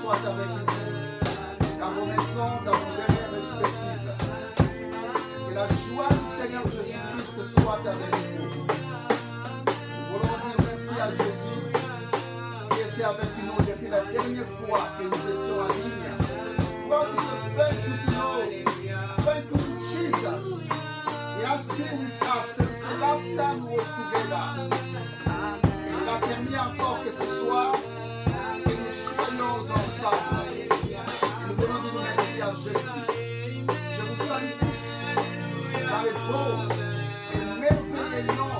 soit avec vous, dans vos maisons, dans vos demeures respectives. Que la joie du Seigneur Jésus-Christ soit avec vous. Nous voulons dire merci à Jésus qui était avec nous depuis la dernière fois que nous étions en ligne. We want to say thank you to you. Thank you to Jesus. He has been with us since the last time we was together. Et il a permis encore que ce soir, que nous soyons ensemble. Et nous voulons dire merci à Jésus. Je vous salue tous dans le beau et merveilleux nom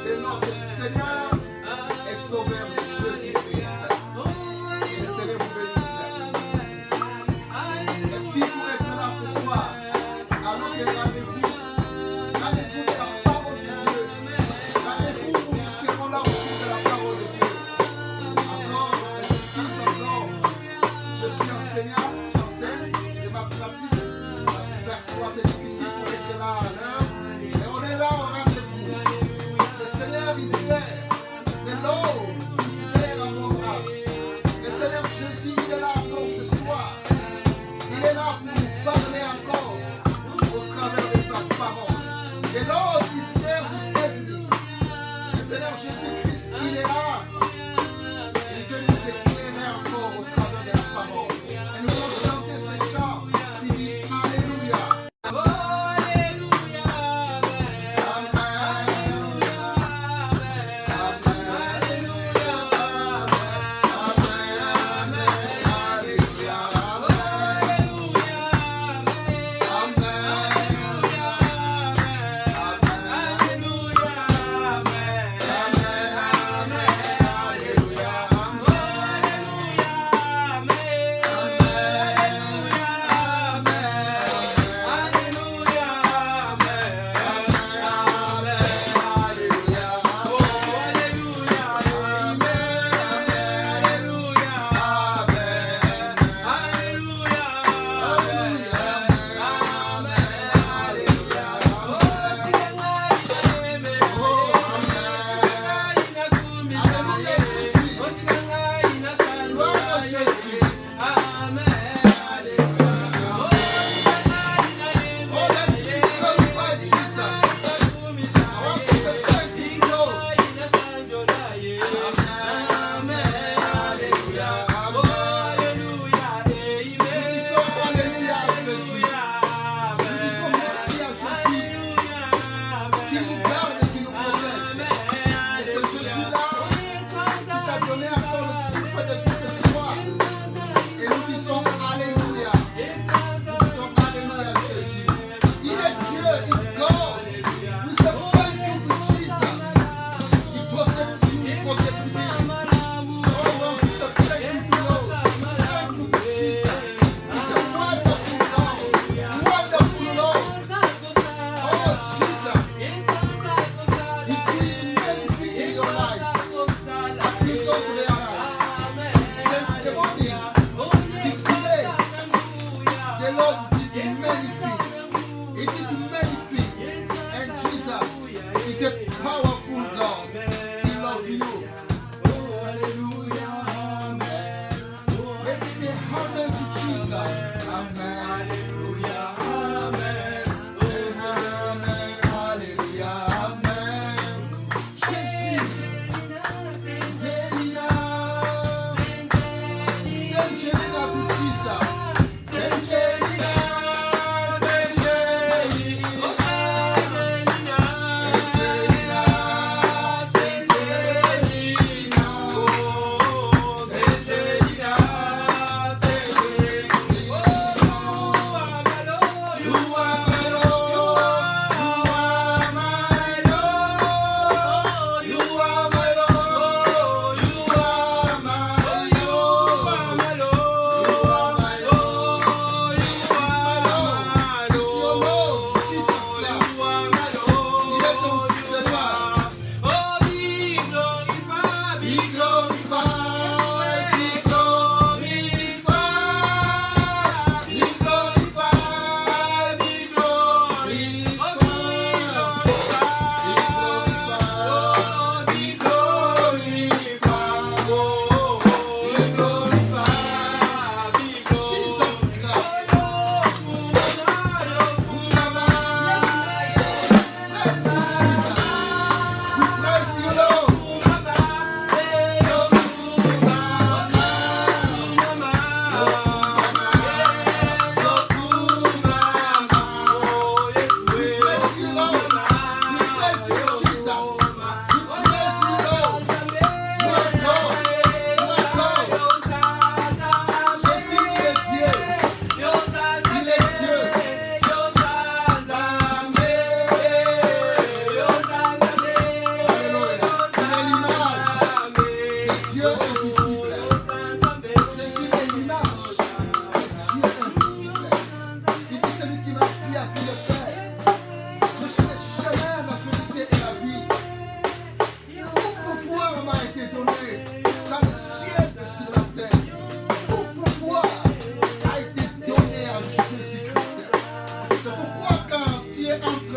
de notre Seigneur et Sauveur Jésus-Christ. Et le Seigneur vous bénisse. Merci pour être là ce soir. Alors que rendez-vous de la parole de Dieu. Rendez-vous où nous serons là autour de la parole de Dieu. Encore, je m'excuse encore. Je suis enseignant, j'enseigne de ma pratique. Parfois c'est difficile pour être là à l'heure. Mais on est là au rendez-vous. Le Seigneur is there. The Lord is there among us. Le Seigneur Jésus, il est là encore ce soir. Il est là pour nous parler encore au travers de sa parole. The Lord is there this evening. Le Seigneur Jésus-Christ, il est là. Il veut nous éclairer encore au travers de la parole. Et nous allons chanter ces chants qui disent Alléluia.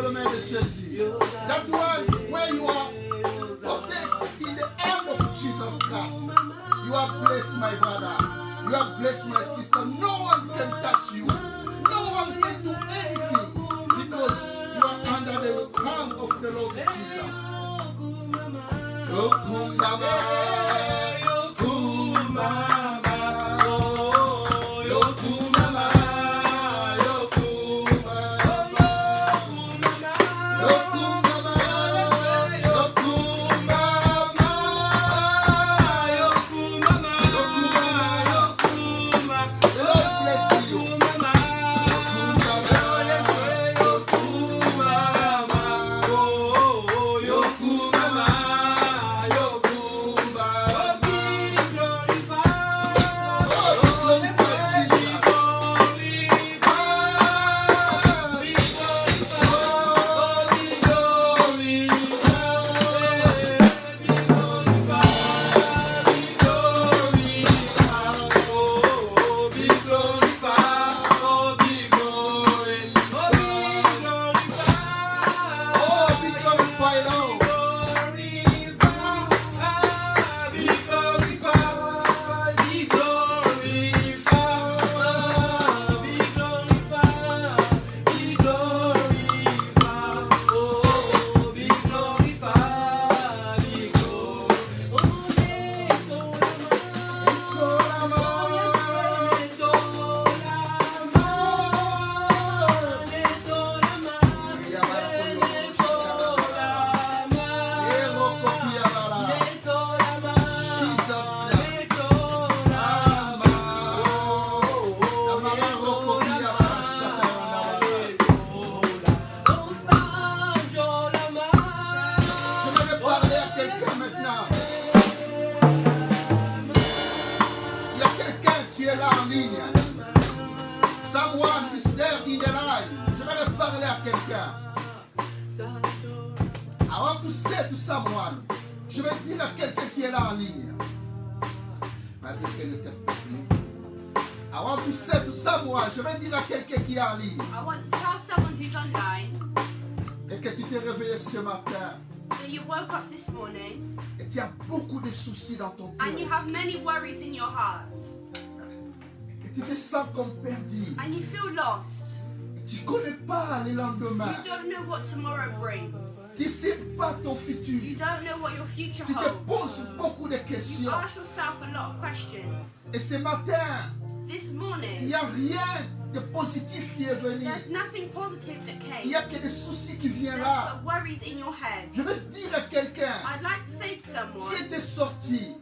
le nom de Jésus. That one where you are okay, in the hand of Jesus Christ. You are blessed, my brother. You are blessed, my sister. No one can touch you. No one can do anything because you are under the hand of the Lord Jesus. Yokumama, Yokumama. Je vais dire à quelqu'un qui est là en ligne. I want to say to someone, je vais dire à quelqu'un qui est en ligne. I want to tell someone who's online Et que tu t'es réveillé ce matin. that you woke up this morning Et tu as beaucoup de soucis dans ton cœur. and you have many worries in your heart Et tu te sens comme perdu. and you feel lost. Et tu ne connais pas le lendemain. You don't know what tomorrow brings. Tu ne sais pas ton You futur. don't know what your future Tu te holds. poses beaucoup de You questions. ask yourself a lot of questions. Et ce matin, This il morning, n'y a rien de positif qui est venu. there's nothing positive that Il n'y came. a que des soucis qui viennent There's là. but worries in your head. Je veux dire à quelqu'un, I'd like to say to tu someone étais sorti,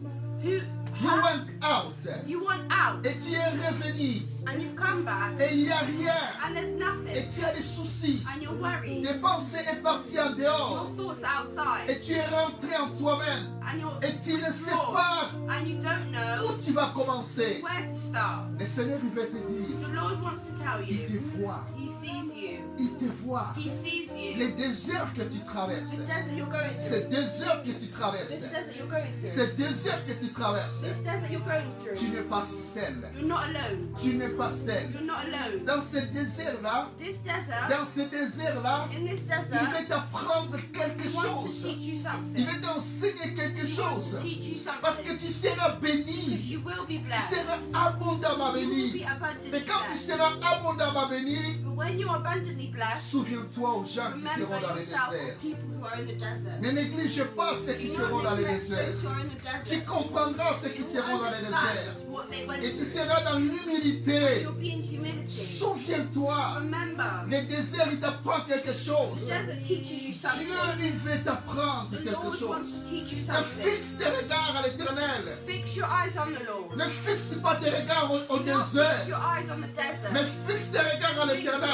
who you went out, you went out et tu es revenu, and you've come back et il n'y a rien, and there's et nothing tu as des soucis. and you're worried. Tes pensées sont parties en dehors, Your thoughts are outside et tu es rentré en toi-même, and you're et tu ne sais withdrawn pas and you don't know où tu vas commencer. where to start. Le Seigneur, il va te dire, The Lord wants to tell il te you. voit, He sees you. il te voit. He sees you. Les déserts que tu traverses, This desert you're going ces through. déserts que tu This traverses, desert you're going through. ces déserts que tu traverses, This desert you're going tu through. n'es pas seul. You're not alone. Tu n'es pas seul. You're not alone. Dans ce désert-là, This desert, dans ce désert-là, in this il desert, va t'apprendre quelque He wants to chose. teach you Il something. va t'enseigner quelque He wants chose. to teach you Parce que something. tu seras Because béni. you will be Tu blessed. seras abondamment You will be béni. abundantly Mais quand tu blessed. seras abondamment béni, But when you're abundantly blessed, souviens-toi aux gens qui seront remember dans le yourself désert. of people who are in the desert. Ne néglige pas ceux qui Do seront not dans le neglect désert. those who are in the Tu desert. comprendras ceux qui You seront dans le désert. understand what they went Et tu through. seras dans l'humilité. You'll be in humility. Souviens-toi, Remember, le désert, il t'apprend quelque the chose. desert teaches you Dieu, something. il veut t'apprendre The quelque Lord chose. wants to teach you Ne something. fixe tes regards à l'éternel. Fix your eyes on the Lord. Ne fixe pas tes regards au Do not fix désert. your eyes on the desert. Mais fixe tes regards à l'éternel.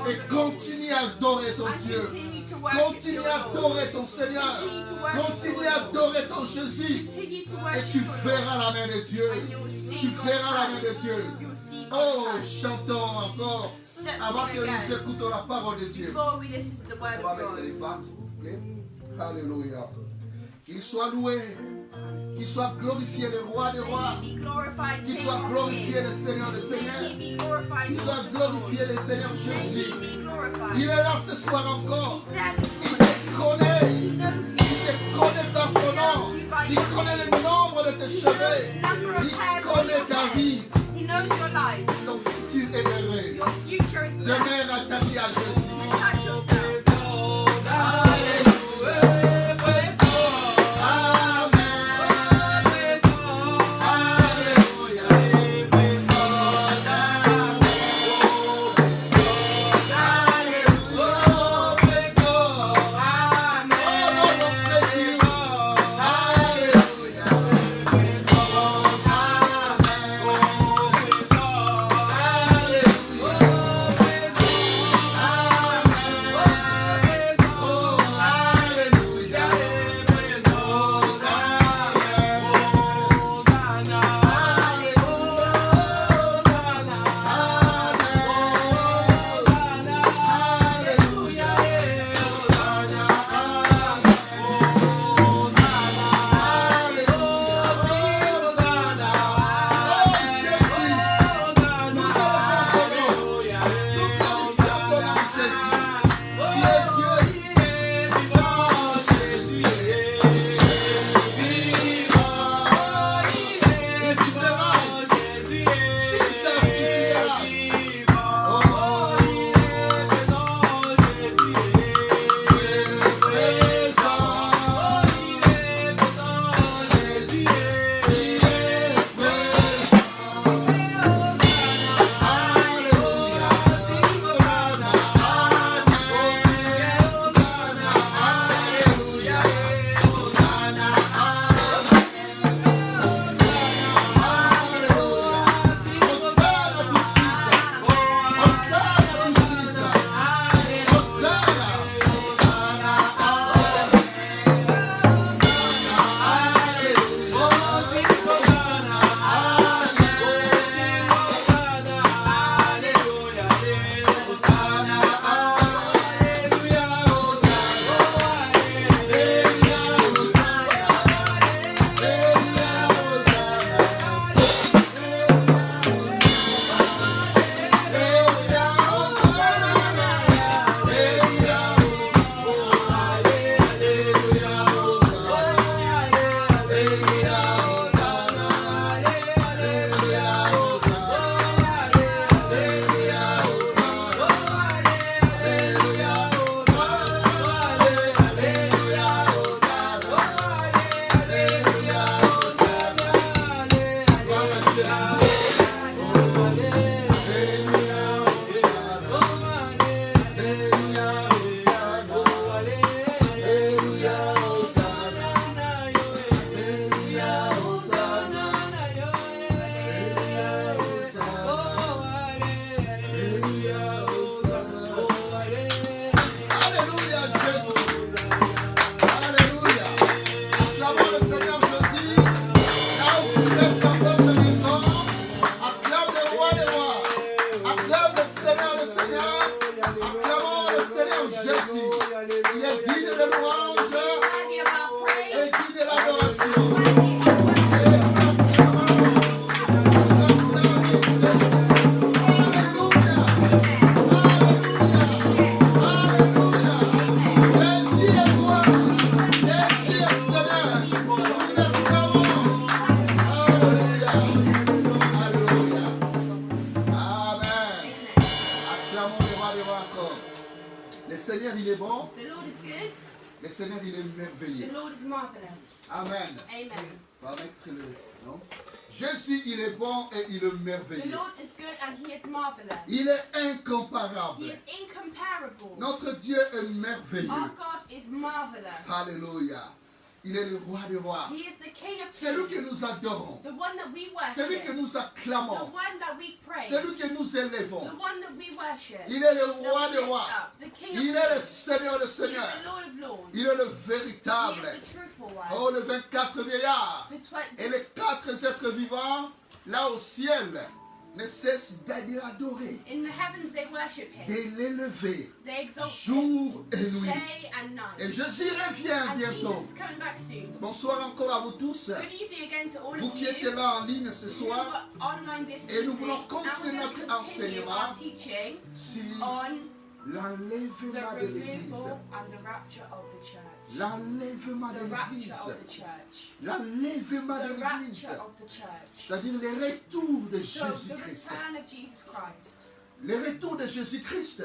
Et continue à adorer ton And Dieu. continue to worship Continue your à Lord. adorer ton Seigneur. Continue to worship Continue your à Lord. adorer ton Jésus. Continue to Et worship tu your Lord. verras la main de Dieu. And you will see Tu God's verras la main hand. de Dieu. You will see Oh, God's hand. chantons encore Let's avant sing que nous again écoutons la parole de Dieu. before we listen to the word On va of mettre les God. femmes, s'il vous plaît. Alléluia. Qu'il soit loué. Qu'il soit glorifié le roi des rois. May he be glorified, Qu'il King soit of glorifié kings. le Seigneur des May Seigneurs. he be glorified, Qu'il Lord soit of glorifié lords. le Seigneur May Jésus. he be glorified. Il est là ce soir encore. He's there this Il morning. te connaît. He knows Il you. te connaît par ton nom. Il connaît le nombre de tes cheveux. Il connaît ta vie. He knows your life. Ton futur est heureux. Your future is blessed. Demeure attaché à Jésus. Touch yourself. Le Seigneur, il est merveilleux. The Lord is marvelous. Amen. Amen. On va mettre le nom. Jésus, il est bon et il est The merveilleux. Lord is good and He is marvelous. Il est incomparable. He is incomparable. Notre Dieu est merveilleux. Our God is marvelous. Alléluia. Il est le roi des rois. He is the King of C'est lui que kings. nous adorons. The one that we C'est lui que worship. nous The acclamons. one that we praise. C'est lui que nous The élevons. one that we worship. Il est le That roi we des lift rois. up. The King of Il est le kings. Seigneur des He is seigneurs. the Lord of lords. Il est le He véritable. is the truthful one. Oh, les 24 vieillards The et les 4 êtres vivants, là au ciel, ne cesse d'adorer, In the heavens they worship him. de l'élever, They exalt him jour et nuit. day and night. Et Jésus revient And bientôt. Jesus is coming back soon. Bonsoir encore à vous tous. Good evening again to all Vous of qui you êtes là en ligne ce who soir, are online this Et nous evening. voulons And continuer we're going notre to continue enseignement our teaching sur on the l'enlèvement de l'Église. removal and the rapture of the church. L'enlèvement The de rapture l'Église. of the church. L'enlèvement de The l'Église. rapture of the church. C'est-à-dire le retour de So the Jésus-Christ. return of Jesus Christ. Le retour de Jésus-Christ,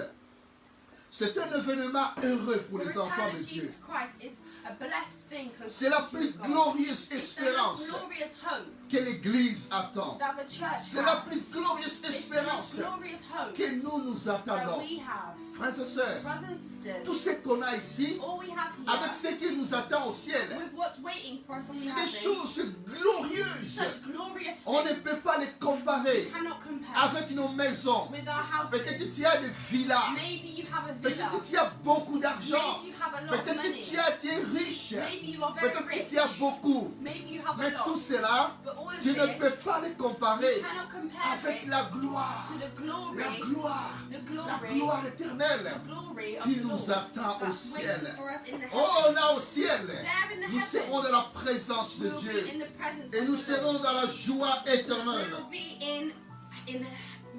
c'est un événement heureux pour The les enfants return de of Dieu. Jesus Christ is a blessed thing for C'est la the plus children of God. glorieuse It's the most espérance glorious hope que l'Église attend. that the church C'est la has. plus glorieuse It's the most espérance glorious hope que nous that attendons. we have. Frères et sœurs, Brothers and sisters, tout ce qu'on a ici, all we have avec here, ce qui nous attend au ciel, with what's waiting for us on the c'est des heavens, choses glorieuses. such glorious On ne things, peut pas les comparer cannot compare avec nos maisons. with our houses. Peut-être tu as des villas. Maybe you have a villa. Peut-être tu as beaucoup d'argent. Maybe you have a lot of Peut-être money. que tu es riche. Maybe you are very Peut-être que rich. tu as beaucoup. Maybe you have a Mais lot. tout cela, But all of tu ne peux this pas les comparer cannot compare avec it la gloire. to the glory, La gloire. the La glory, gloire éternelle the glory of qui the nous Lord attend au that's waiting ciel. for us in the Oh, heavens. là au ciel, There in the nous serons dans la présence de We will Dieu. be in the presence Et of nous the serons Lord. dans la joie We éternelle. will be in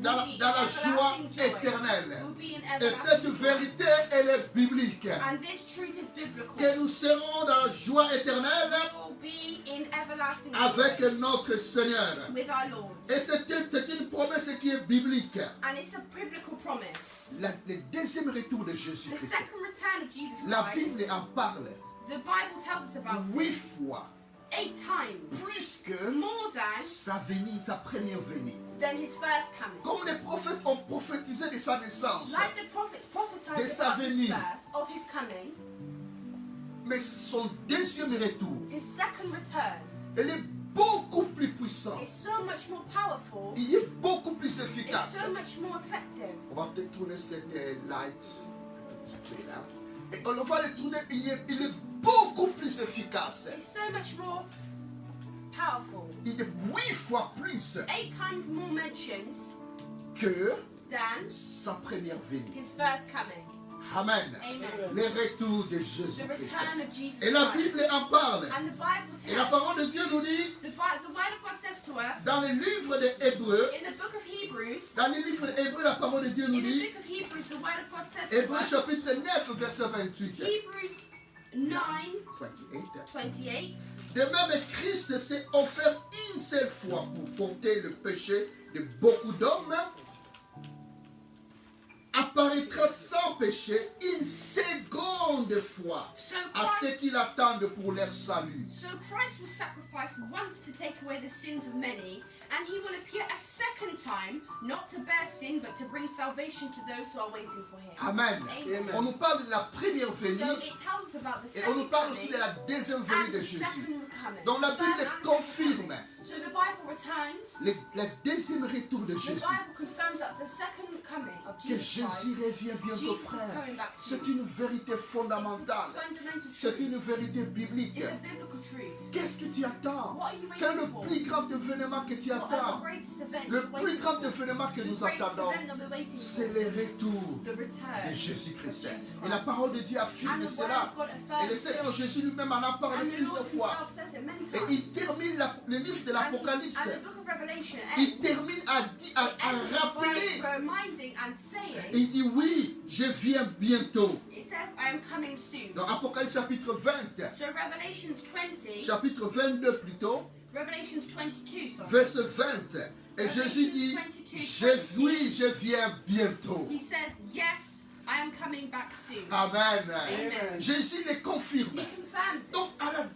Dans la joie everlasting joy. éternelle. We'll be in Et cette everlasting joy. vérité, elle est biblique. And this truth is biblical. Que nous serons dans la joie éternelle We will be in everlasting avec joy notre Seigneur. with our Lord. Et c'est une promesse qui est biblique. And it's a biblical promise. Le deuxième retour de The Jésus-Christ. second return of Jesus La Christ, Bible en parle the Bible tells us about 8 it fois. 8 times. Plus que More than sa venue, sa première venue. his first coming. Comme les prophètes ont prophétisé de sa naissance. Like the prophets prophesied De sa about his venue. birth, of his coming, Mais son deuxième retour, his second return elle est beaucoup plus puissante. is so much more powerful, Il est beaucoup plus it's efficace. so much more effective. On va peut-être tourner cette light un petit peu là. Et on va le tourner, il est beaucoup plus efficace. It's so much more powerful. Il est 8 fois plus 8 times more mentioned que than sa première venue. his first coming. Amen. Amen. Le retour de The Jésus-Christ. return of Jesus Et la Christ. Bible en parle. And the Bible Et la parole tells, de Dieu nous dit, the Word of God says to us, dans le livre des Hébreux, in the book of Hebrews, dans le livre des Hébreux, la parole de Dieu nous in the dit, book of Hebrews, the Word of God says to Hébreux us, chapitre 9, verset 28. Hebrews 9, 28. 28, De même, Christ s'est offert une seule fois pour porter le péché de beaucoup d'hommes, apparaîtra sans péché une seconde fois So à ceux Christ, qui l'attendent pour leur salut. so Christ was sacrificed once to take away the sins of many, and he will appear a second time, not to bear sin, but to bring salvation to those who are waiting for him. Amen. Amen. On nous parle de la première So venue it tells us about the et on nous second parle aussi coming de la deuxième venue and de the Jésus. second coming. Donc la The Bible first and confirme second. So the Bible returns, le deuxième retour de the Jésus. Bible confirms that the second coming of Que Jesus Jésus Christ, revient bientôt, Jesus is frère. coming back soon. C'est une vérité It's fondamentale. a fundamental C'est truth. une vérité biblique. It's a biblical truth. Qu'est-ce que tu attends? What are you Quel est waiting le for? plus grand événement que tu What are the attends? greatest events Le you're plus waiting grand for? événement que The nous greatest attendons, event that we're waiting c'est for. le retour The return de of Jésus-Christ. Jesus Et la Christ. parole de Dieu And affirme the cela. Word of God Et le affirms Seigneur this. Jésus lui-même en a parlé And the Lord plusieurs fois. himself says it many Et times. il termine le livre de l'Apocalypse. And the book of Revelation Il ends, termine à ends rappeler. by reminding and saying, Il dit oui, je viens bientôt. it says, I am coming soon. Dans Apocalypse chapitre 20, So Revelations 20, chapitre 22 plutôt, Revelations 22, sorry. verset 20. Et Jésus dit, oui, je viens bientôt. He says, yes, I am coming back soon. Amen. Amen. Jésus le confirme. He confirms it. Donc, à la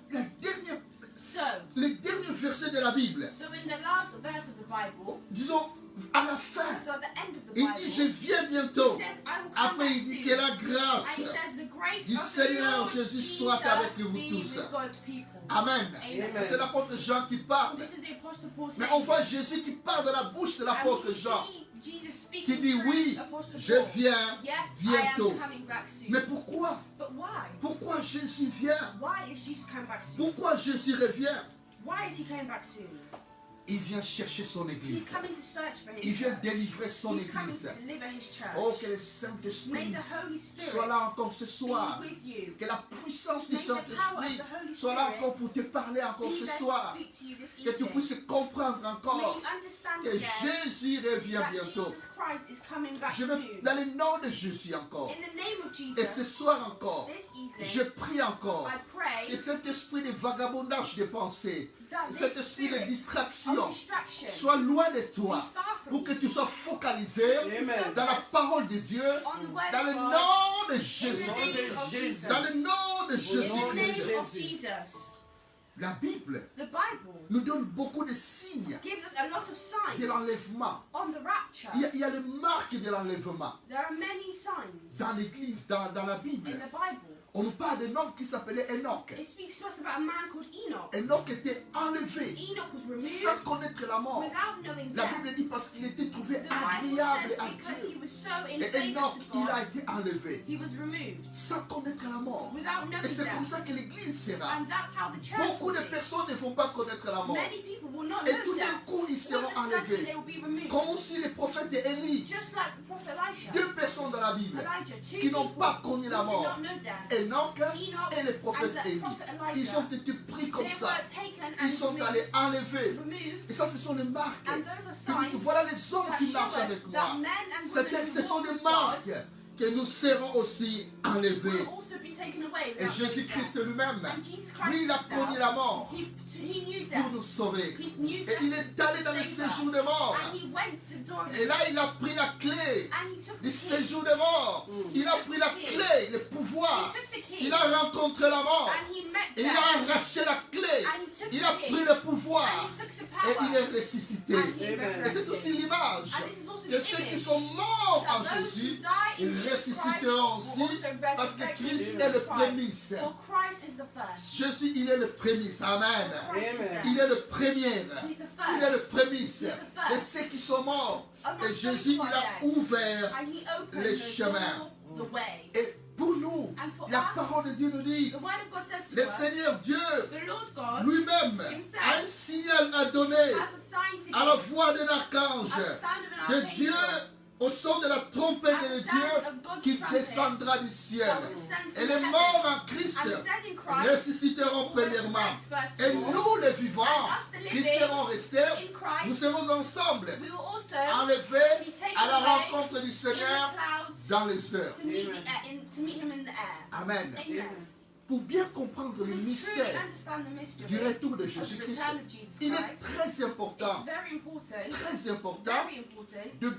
dernière, So, le dernier verset de la Bible, so in the last verse of the Bible, disons à la fin, so at the end of the il Bible, dit, je viens he bientôt. says, I will come Après, back il dit soon. que la And he grâce says, the grace du of the Seigneur Lord Jésus Jesus soit avec vous be tous. with God's people. Amen. Amen. C'est l'apôtre Jean qui parle. This is the Apostle Paul Mais saying. on voit Jésus qui parle de la bouche de And l'apôtre we Jean, see Jesus speaking qui dit through oui, Apostle je Paul. viens Yes, bientôt. I am coming back soon. Mais pourquoi? But why? Pourquoi Jésus vient? Why is Jesus coming back soon? Pourquoi Jésus revient? Why is he coming back soon? il vient chercher son He's église. coming to search for Il his vient church. délivrer son He's coming église. to deliver his church. Oh, que le May Saint-Esprit the Holy soit là Spirit encore ce soir. be with you. Que la puissance du May the power of Saint-Esprit the Holy soit là Spirit encore pour te parler encore be ce there to soir. speak to you this Que tu evening. puisses comprendre May encore you understand que again Jésus revient that bientôt. Jesus Christ is coming back Je veux, soon. dans le nom de Jésus encore. In the name of Et ce Jesus, soir encore, this je evening, prie encore I pray que cet esprit de vagabondage de pensée, that cet this esprit de spirit distraction of distraction soit loin de be toi far pour from que you. tu sois focalisé Amen. dans la parole de Dieu, On the word dans le of God, nom de in Jésus. the name of Jésus. Jesus. Dans le nom de In the Jésus-Christ. name of Jesus. La Bible The Bible nous donne beaucoup de signes gives us a lot of de signs l'enlèvement. on the rapture. Il y a les marques de l'enlèvement There are many signs dans l'Église, dans la Bible. in the Bible. On nous parle d'un homme qui s'appelait Enoch. It speaks to us about a man called Enoch. Enoch était enlevé Enoch was removed sans connaître la mort. without knowing La death. Bible dit parce qu'il était trouvé The Bible agréable says à because Dieu. he was so in Et favor Enoch, to il a God, été enlevé he was removed sans connaître la mort. without knowing Et c'est comme death. ça que l'Église sera. And that's how the church Beaucoup will de be. personnes ne vont pas connaître la mort. Many people will not Et know tout d'un death. coup, ils All seront of a sudden, enlevés. they will be removed. Comme aussi les prophètes Élie. Just like the prophet Elisha. Deux personnes dans la Bible Elijah, two qui n'ont people pas connu la who did mort. not know death. Enoch Enoch et le prophète and the Élie. prophet Ils Elijah. ont été pris comme They ça. were taken Ils and sont allés enlevés. removed. Et ça, ce sont les marques. And those are Qui disent que signs voilà les hommes that qui show marchent us avec that moi. men and Ce women who sont walk des with marques God que nous serons aussi enlevés. will also be taken away Et without Jésus-Christ knowing lui-même, death. And Jesus Christ lui, il a himself, connu la mort he knew pour death. nous sauver. He knew Et death il est allé dans to le save séjour us. des morts. And he went to the door of the Et là, grave. il a pris la clé And he took du the key. séjour des morts. Il a pris la clé, le He pouvoir. took the key. Il a rencontré la mort. And he met Et il death. a arraché la clé. And he took Il the a key. pris le pouvoir. And he took the Et power. il est ressuscité. And he Amen. Et c'est aussi l'image And this is also que the ceux qui image sont morts en that those who Jésus, die in ils Jesus ressusciteront Christ aussi will also parce que resurrect in Christ Jesus est le Christ. prémisse. For Christ is the first. Jésus, il est le prémisse. Amen. Christ is Amen. Il there. est le premier. He's the Il est first. le prémisse He's the first. de ceux qui sont morts. Among Et those Jésus, who il are a dead. ouvert. And he opened les the chemins. door, the way. Et pour nous, And for la us, parole de Dieu nous dit, the word of God says to le us, Seigneur Dieu the Lord God lui-même himself a un signal à donner has a sign to à la give, voix d'un archange, at the sound of an de archangel, Dieu, au son de la trompette at de the sound Dieu, of God's qui trumpet, descendra du ciel. that will descend from Et les heaven. morts en Christ And the dead in Christ ressusciteront will premièrement. resurrect first Et of all. nous, les vivants, And us, the qui living, serons restés, in nous Christ, serons ensemble, we will also enlevés be taken à la away rencontre du in the Seigneur clouds dans les heures. to meet, to meet him in the air. Amen. Amen. Pour bien comprendre To le truly mystère understand the mystery du retour de of the Jésus-Christ, return of Jesus il est Christ, très important, it's very important, très important very important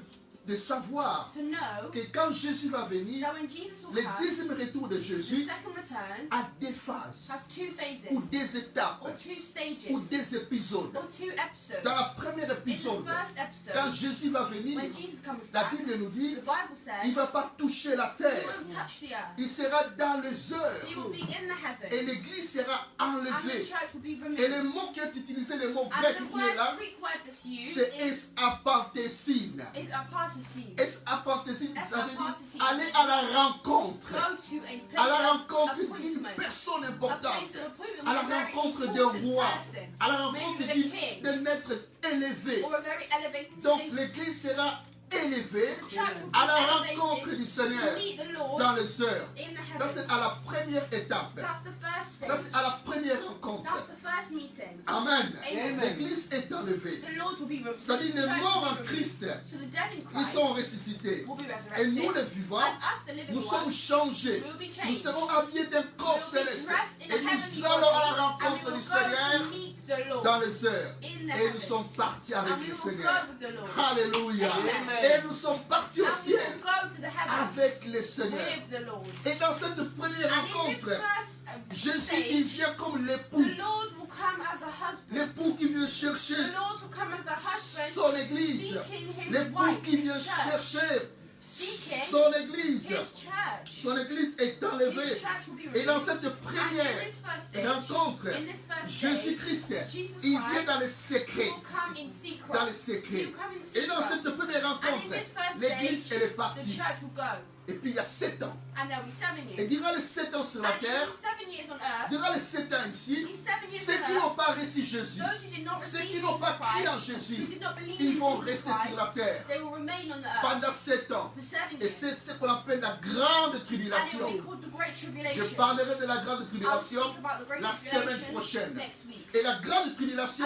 de savoir to know que quand Jésus va venir, that when Jesus will le come, deuxième retour de the Jésus second return a des phases, has two phases, ou des étapes, or two stages, ou des épisodes. or two episodes. Dans la première In the épisode, first episode, quand Jésus va venir, when Jesus comes la back, Bible nous dit, the Bible says il ne va pas toucher la he terre, won't touch the earth. il sera dans les He heures, will be in the heavens. et l'église sera And the enlevée. church will be removed. Et le mot qui est utilisé, le mot And grec the qui est là, Greek word that's used c'est is es-apanthésine. apartheid. Es-apanthésine, ça veut dire Es-apanthésine. aller à la rencontre. Go to a place À la of rencontre d'une appointment. personne A importante. place of appointment À la with a very rencontre d'un important roi. person. À la rencontre Maybe with a king. d'un être élevé. Or a very elevated Donc status. l'église sera élevée The church will be à la elevated rencontre du to Seigneur meet the Lord dans les heures. in the Ça heavens. c'est à la première étape. That's the first Ça c'est à stage. la première rencontre. That's the first meeting. Amen. Amen. L'église est enlevée. The Lord will be removed. C'est-à-dire The les church morts will en be removed. Christ, So the dead in ils Christ sont ressuscités. will be Et resurrected. nous les vivants, And us, the living nous sommes ones, changés. will be Nous changed. serons habillés d'un corps We'll be céleste. dressed in Et a heavenly nous allons à la body, and rencontre we du will Seigneur go to meet the Lord dans les heures. in the Et nous heavens. sommes partis And avec we le will Seigneur. go with the Lord. Alléluia. Amen. Et nous sommes partis au And we ciel will go to the heavens avec le Seigneur. with the Lord. Et dans cette première And in this rencontre, first Jésus, il stage, vient comme l'époux. the Lord will come as the husband. L'époux qui vient chercher The Lord will come as the husband, son église. seeking his L'époux wife, qui his vient church. chercher Seeking son église. his church. Son église est enlevée. His church will be Et dans removed. cette And in première this first stage, rencontre, in this first stage, Jésus-Christ, Jesus il Christ vient dans les secrets. will come in secret. Dans les secrets. He will come in Et dans secret. cette première And in rencontre, this first l'église, stage, elle est the partie. church will go. Et puis il y a 7 ans. And there'll be 7 Et years. durant les 7 ans sur la And in terre, the 7 years on earth, durant les 7 ans ici, these 7 years ceux on qui earth, n'ont pas reçu Jésus, those who did not ceux receive qui n'ont Jesus pas crié en Christ, who Jésus, did not believe ils in vont Jesus rester sur la Christ, terre they will remain on the earth pendant 7 ans. for 7 Et years. c'est ce qu'on appelle la grande And it will tribulation. be called the Great Je Tribulation. parlerai de la grande I'll tribulation speak about the Great la semaine Tribulation prochaine. next week. Et la grande tribulation,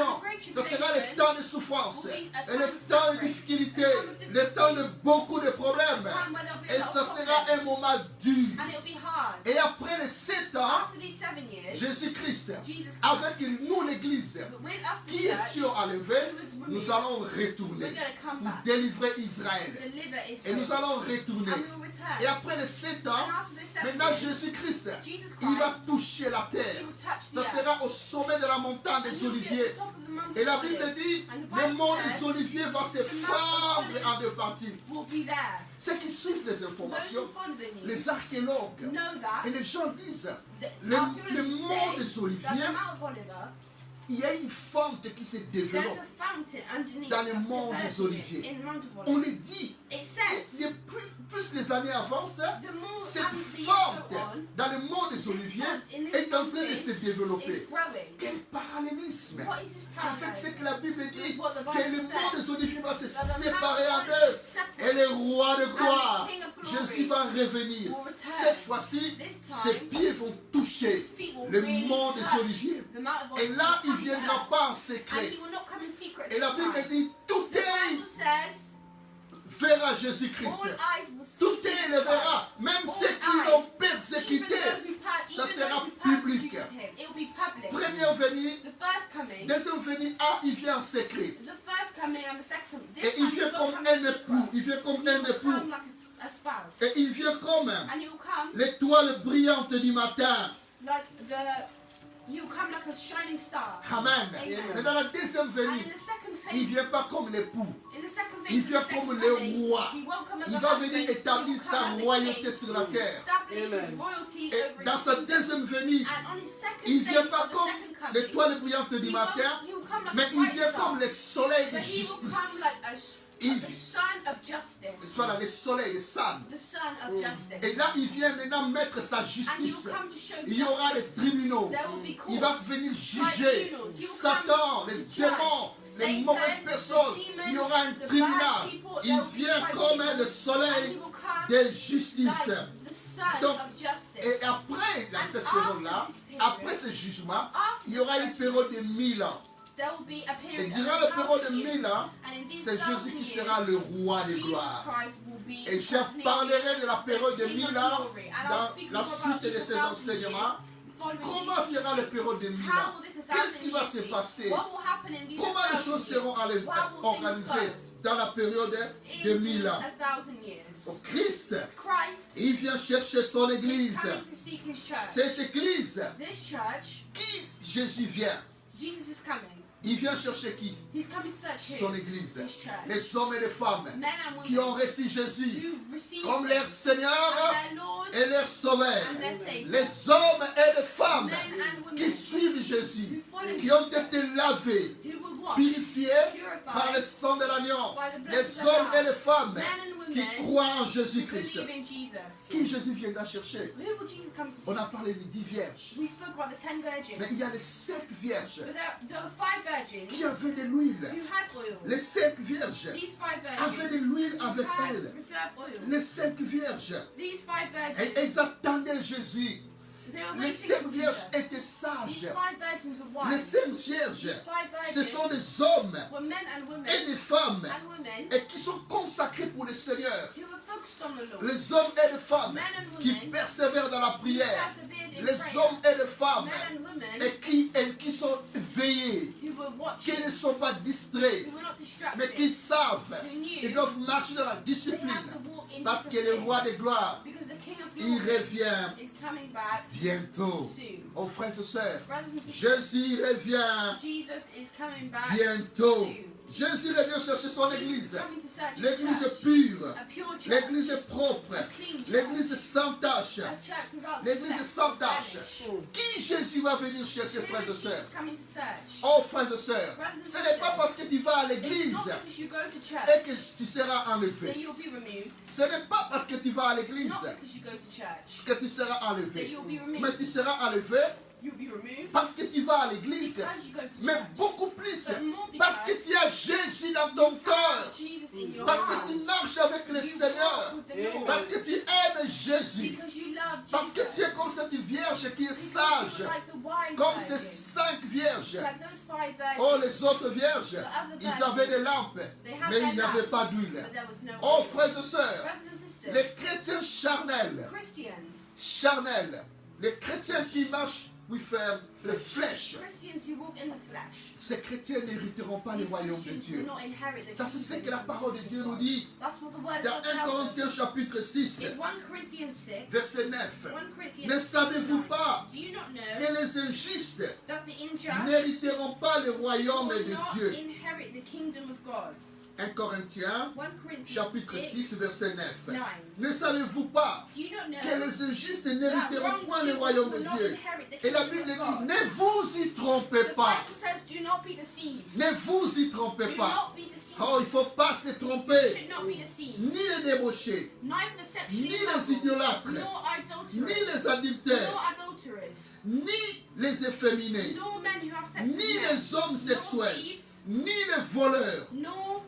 ce sera le temps de souffrance, et le temps de difficulté, le temps de beaucoup de problèmes. Time where there'll be Et a ce lot of sera un problems. moment dur. And it'll be hard. Et après les 7 ans, After these 7 years, Jésus-Christ, Jesus avec Christ, nous l'Église, with us the qui church, étions enlevés, nous allons retourner we're going to come pour back délivrer to Israël. deliver Et nous Israel. allons retourner. And we will return. Et après les 7 ans, And after those 7 maintenant years, Jésus-Christ, Jesus il va Christ, toucher la he terre. will touch the Ça earth. sera au sommet de la montagne And des he'll be at Oliviers. the top of the mountain Et la of Bible Olives. dit, And the le Bible mont says, des Oliviers va se fendre en deux parties. will be there. Ceux qui suivent les Those informations, who follow the news les archéologues, know that et les gens disent, the le archaeologists mont say des that the Oliviers, Mount of Oliver, il y a une fente qui se there's développe. a fountain underneath Dans le that's mont des developing Oliviers. in the Mount of On Olives. le dit, It et says plus les années avancent, the more cette and the years fente go on, dans le mont des Oliviers est en train de se développer. is growing. Quel parallélisme What is this avec ce parallel? que la Bible dit, What the que Bible le mont says. des Oliviers va se That the séparer en Mount of deux. Olives is Et separate. le roi de gloire, And the King of Glory Jésus va revenir. will return. Cette fois-ci, This ses time, pieds vont toucher his feet will le really mont des touch Oliviers. the Mount of Et Olives là, and il ne come to viendra earth. pas en And secret. he will not come in secret Et this la Bible time. dit, tout The Bible œil says verra Jésus-Christ. all eyes will see Tout Jesus œil le verra. Christ. Même All ceux qui eyes, l'ont Even persécuté. though Ça even sera those who public. persecuted him, it will be public. Première venue, The first coming, deuxième venue, il vient en secret. the first coming and the second coming. This Et il time vient he will comme come un in époux. secret. Il vient comme He un will époux. come like a spouse. Et il vient comme And he will come l'étoile brillante du matin. like he will come like a shining star. Amen. Amen. Mais dans la deuxième And venue, in the second il ne phase, vient pas comme l'époux. in the second phase, Il in the vient second comme le coming, roi. he won't come as Il a va husband, venir he will établir come sa as a royauté king sur la to terre. establish his Amen. royalty Et over dans his sa kingdom. deuxième venue, And on his second il ne vient phase, pas on the comme second coming, l'étoile brillante du matin, he will come like mais a il bright vient star. comme le soleil de But he will come justice. like a Il- the son of justice. Voilà, le soleil, le sun. The son of justice. Et là, il vient maintenant mettre sa And he justice. will come to show Il y aura les justice. tribunaux. There will be Il va courts, venir juger tribunals. He will Satan, come les to judge démons, les Satan, mauvaises the personnes. demons, Il y aura un the bad tribunal. people. Il There will be vient tribunals. comme le And he soleil will come de justice. like the son Donc, of justice. Et après dans cette after période-là, this period, après ce jugement, After il y aura this une période de 1000 ans. There will be a Et period durant of la période de 1,000 1000 ans, And in these c'est 1,000 Jésus qui years, sera le roi de Jesus gloire. Christ will be Et je completely parlerai de la période de the 1000 King of ans glory. And I'll dans speak la more suite about de these ces 1,000 enseignements. years following Comment these sera la teachings. période de 1000 How ans? will this Qu'est-ce 1,000 qui va years se be? passer? What will happen in these Comment les 1,000 choses seront years? How will things organisées go dans la période de in 1000 these ans? 1,000 years? Donc, Christ, Christ il vient chercher son is église. coming to seek his church. Cette église, This church, qui Jésus vient? Jesus is coming. Il vient chercher qui? He's coming to search Son who? église. His church. Les hommes et les femmes Men and qui ont women reçu Jésus who receive comme him leur Seigneur as their Lord et leur Sauveur. and their Savior. Les hommes et les femmes Men and women qui suivent Jésus, who follow qui ont Jesus, été lavés, who were washed, purifiés par le purified sang de l'agneau. by the blood Les of the hommes et Lamb. les femmes Men and qui women croient en who Jésus-Christ. believe in Jesus. Qui Jésus viendra chercher? Who will Jesus come to On see? a parlé des 10 vierges. We spoke about the 10 virgins. Mais il y a les 5 vierges But there were 5 virgins qui avaient de l'huile. who had oil. Les 5 vierges These 5 avaient de virgins l'huile avec had elles. reserved oil. Les 5 vierges, These 5 et virgins, elles attendaient Jésus. they were Les waiting 5 for vierges Jesus. étaient These sages. 5 virgins were Les wise. 5 vierges, These 5 ce sont virgins des hommes were men and et women des femmes and women et qui sont consacrés pour le Seigneur. who were focused on the Lord. Les hommes et les femmes Men and qui women persévèrent dans la who prière. persevered in Les prayer. hommes et les femmes Men and women et qui sont veillés, who were qui watching, ne sont pas distraits, who were not mais qui distracted, savent who knew ils doivent marcher dans la they discipline had to walk in parce que le discipline. roi de gloire, Because the King of il Glory revient is coming back bientôt. soon. Oh frères et sœurs, Brothers and sisters, Jésus revient Jesus is coming back bientôt. soon. Jésus revient chercher son Jesus is église. coming to search his L'église church. pure, A pure church. l'église propre, A clean church. l'église sans tache. A church without L'église defect, sans tache. blemish. Qui Jésus va venir chercher, Who frères et is sœurs? Jesus coming to search? Oh, frères et sœurs, Brothers and ce n'est pas sisters, parce que tu vas à It's l'église not because you go to et church que tu seras that enlevé. you'll be removed. Ce n'est pas parce que tu vas à It's l'église not because you go to church que tu seras that enlevé. you'll be removed. Mais tu seras enlevé You'll be removed parce que tu vas à l'église. because you go to Mais church. beaucoup plus But more parce que because tu as Jésus dans ton cœur. Jesus in your Parce heart. que tu marches avec le You Seigneur. walk with the Lord. Parce que tu aimes Jésus. Because you love Jesus. Parce que tu es comme cette vierge qui est Because sage. you're like the wise Comme ces virgin. 5 vierges. Like those 5 virgins. Oh, les autres vierges, The other ils virgins, avaient des lampes, they had mais their ils n'avaient lamps, pas d'huile. but there was no Oh, oil. frères et sœurs, Brothers and sisters, les chrétiens charnels, les chrétiens qui marchent, oui, faire les flèches, Christians who walk in the flesh, ces chrétiens n'hériteront pas le these royaume de Christians Dieu. will not inherit the Ça, c'est ce kingdom que la of parole de God. Dieu nous dit That's what the word of dans God 1 tells Corinthiens us. chapitre 6, In 1 Corinthians 6, verset 9. 1 Corinthians Ne 6, savez-vous 9, pas do you not know que les injustes that the unjust n'hériteront pas le royaume will de not Dieu? inherit the kingdom of God? 1 Corinthiens 1 Corinthians chapitre 6, verset 9. 9. Ne savez-vous pas Do you not know que les injustes that n'hériteront wrong point le people royaume de will not Dieu? inherit the Et la kingdom Bible of dit, God? ne vous y trompez The pas. Bible says, do not be deceived. Ne vous y trompez Do pas. not be deceived. Oh, il ne faut pas se You tromper. should not be deceived. Ni les débauchés, Neither the sexually ni les immoral, idolâtres, nor ni adulterers, les adultères, nor adulterers, ni les efféminés, nor men who have sex ni with men, les hommes nor sexuels, thieves, ni les voleurs, nor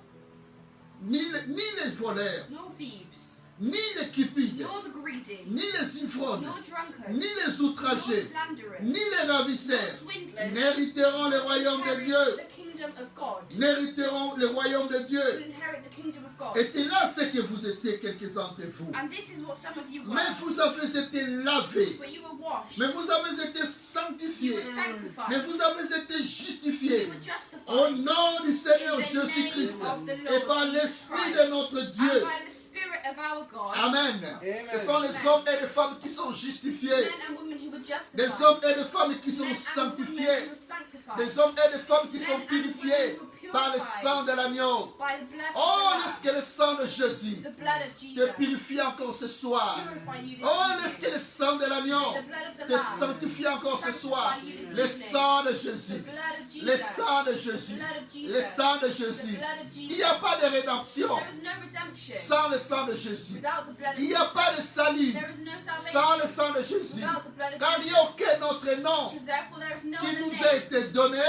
ni les voleurs, thieves, ni les cupides, nor the greedy, ni les ivrognes, nor drunkards, ni les nor outragés, slanderers, ni les nor ravisseurs swindlers n'hériteront le royaume de inherit Dieu. the kingdom of God. N'hériteront le royaume de Will Dieu. inherit the kingdom of God. Et c'est là ce que vous étiez, quelques d'entre vous. And this is what some of you were. Mais vous avez été lavés. But you were washed. Mais vous avez été You sanctifiés. were sanctified. Mais vous avez été You justifiés. were justified. Au nom du Seigneur In the Jésus-Christ. name of the Et Lord par Jesus l'Esprit Christ. de notre And Dieu. by the Spirit of our God, Amen. Ce sont les hommes et les femmes qui sont justifiés. men and women who were justified. Des hommes et des femmes qui sont Men and women sanctifiés. who were sanctified. Des hommes et des femmes qui Men sont and purifiés women who were par le purified sang de l'agneau. by the blood Oh, of laisse the que le sang de Jésus Lamb, the blood of te Jesus, purifie encore ce soir. purify you this Oh, evening. laisse que le sang de l'agneau The blood of the te Lamb, sanctifie encore ce soir. Sanctify you this Le evening. sang de the Jésus. blood of Jesus, Le sang de the Jésus. blood of Jesus, Le sang de the Jésus. blood of Il Jesus. n'y a pas de rédemption There is no redemption sans le sang de Jésus. without the blood of Il n'y a Jesus. pas de salut There is no sans le salvation sang de Jésus. without the blood of Car il n'y a aucun autre nom because therefore there is no qui other nous name a été donné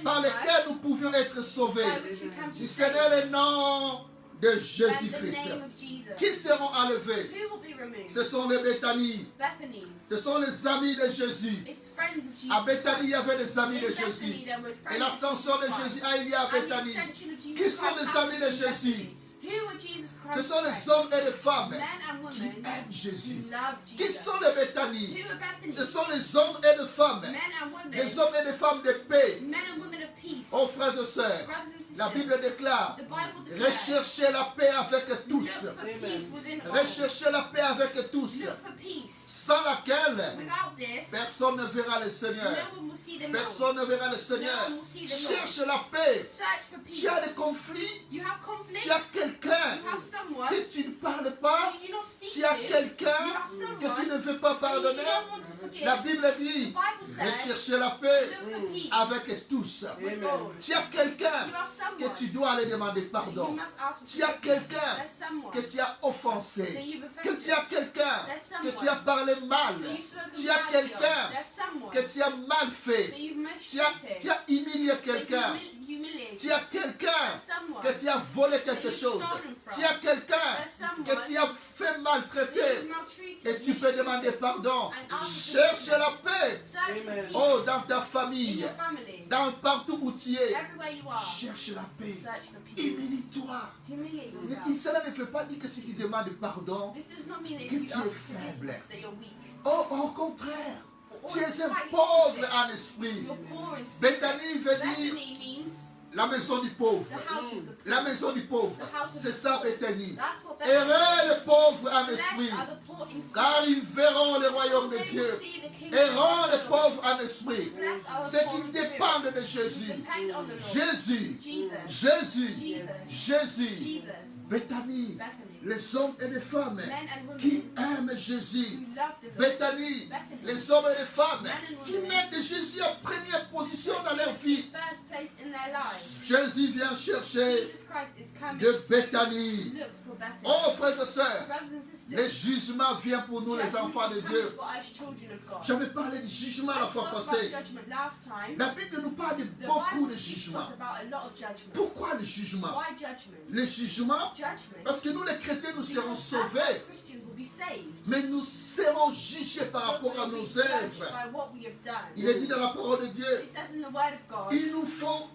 par lequel nous pouvions être sauvés. by which we can be Si ce saved n'est le nom de than the Jésus-Christ. name of Jesus. Qui seront enlevés? Who will be removed? Ce sont les Béthanies. Bethany's. Ce sont les amis de Jésus. It's friends of Jesus. À Béthanie, il y Christ. avait des amis In de Bethany, Jésus. there were friends Et l'ascension de of Jésus Christ. a eu lieu à And the Béthanie. ascension of Jesus Qui sont Christ les happened amis de in Jésus? Bethany. Who were Jesus Ce Christ's sont les friends? hommes et les femmes Men and qui women aiment Jésus. who love Qui Jesus. sont les Béthanies? Who are Bethany? Ce sont les hommes et les femmes. Men and women. Les hommes et les femmes de paix. Men and women of peace. Oh frères et sœurs, Brothers and sisters. la Bible déclare, The Bible declares. recherchez la paix avec Look tous. for peace within all. Recherchez la paix avec tous. Look for peace. Sans laquelle Without this, personne ne verra le Seigneur. no one will see the Lord. Personne ne verra le Seigneur. No one will see the Lord. Cherche la paix. Search for peace. Tu as des conflits. You have conflict. Tu as quelqu'un You have someone que tu ne parles pas. you do not speak Tu as to. quelqu'un You have someone que tu ne veux pas that you do pardonner. not want to forgive. La Bible dit, The Bible says, recherchez la paix look for peace avec tous. with all. Tu as quelqu'un You have someone que tu dois aller demander that you pardon. must ask for Tu as forgiveness. quelqu'un There's someone que tu as that offensé. you've Que offended. tu as quelqu'un There's que someone tu as parlé mal. that you've spoken Tu as badly of. quelqu'un There's someone que tu as mal fait. that you've Tu as mistreated. humilié That quelqu'un. you've humiliated. Tu as quelqu'un There's someone que tu as volé quelque you've chose. stolen from. Tu as quelqu'un There's someone que tu as fait that maltraiter. you've maltreated. Et tu peux demander pardon. And ask for Cherche forgiveness. la paix. Search for Amen. peace Oh, dans ta in famille. your family. Partout où tu es. Everywhere you are. Cherche la paix. Search for peace. Humilie-toi. Humiliate Mais yourself. cela ne veut pas dire que si tu demandes pardon, This does not mean that if que you tu ask es for forgiveness faible. that you're weak. oh, au contraire, Or tu es it's un quite the pauvre opposite. en esprit. You're poor in spirit. Bethanie veut dire Bethany means la maison du pauvre. the house of the poor. La maison du pauvre. The house of C'est the ça, poor. Bethanie. That's what Bethany Heureux les pauvres en Blessed esprit, are the poor in car spirit. ils verront le royaume de They will Dieu. see the kingdom Heureux of les the Lord. pauvres en esprit, Blessed are the ceux poor qui in spirit. dépendent de Jésus. Depend on the Lord. Jésus, Jesus. Jésus, Jesus. Jésus. Jesus. Bethanie, Bethany. les hommes et les femmes men and women qui aiment Jésus. who love the Lord. Bethany, Bethany, les hommes et les femmes men and qui women mettent Jésus en première position dans leur vie. first place in their lives. Jésus vient chercher Jesus Christ is coming de to Bethany. look for Bethany. Oh frères et sœurs, Brothers and sisters, les jugements viennent pour nous les judgment enfants de is coming Dieu. for us children of God. J'avais parlé du jugement la I fois spoke about passée. judgment last time. La Bible nous parle de The beaucoup Bible de speaks to jugements. us about a lot of judgment. Pourquoi le jugement? Why judgment? Le jugement, Judgment. parce que nous les chrétiens, nous serons Because us sauvés, as Christians will be saved. mais nous serons jugés par But rapport à we'll nos be judged œuvres. by what we have done. Il est dit dans la parole de Dieu, It says in the Word of God, il nous faut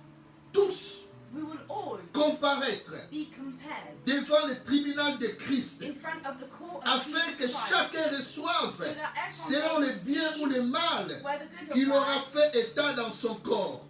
tous we will all comparaître be compared devant le tribunal de Christ, in front of the court of afin que Jesus Christ, chacun reçoive, so that everyone selon may le bien ou receive le mal where the good qu'il of aura lies. fait état dans son corps.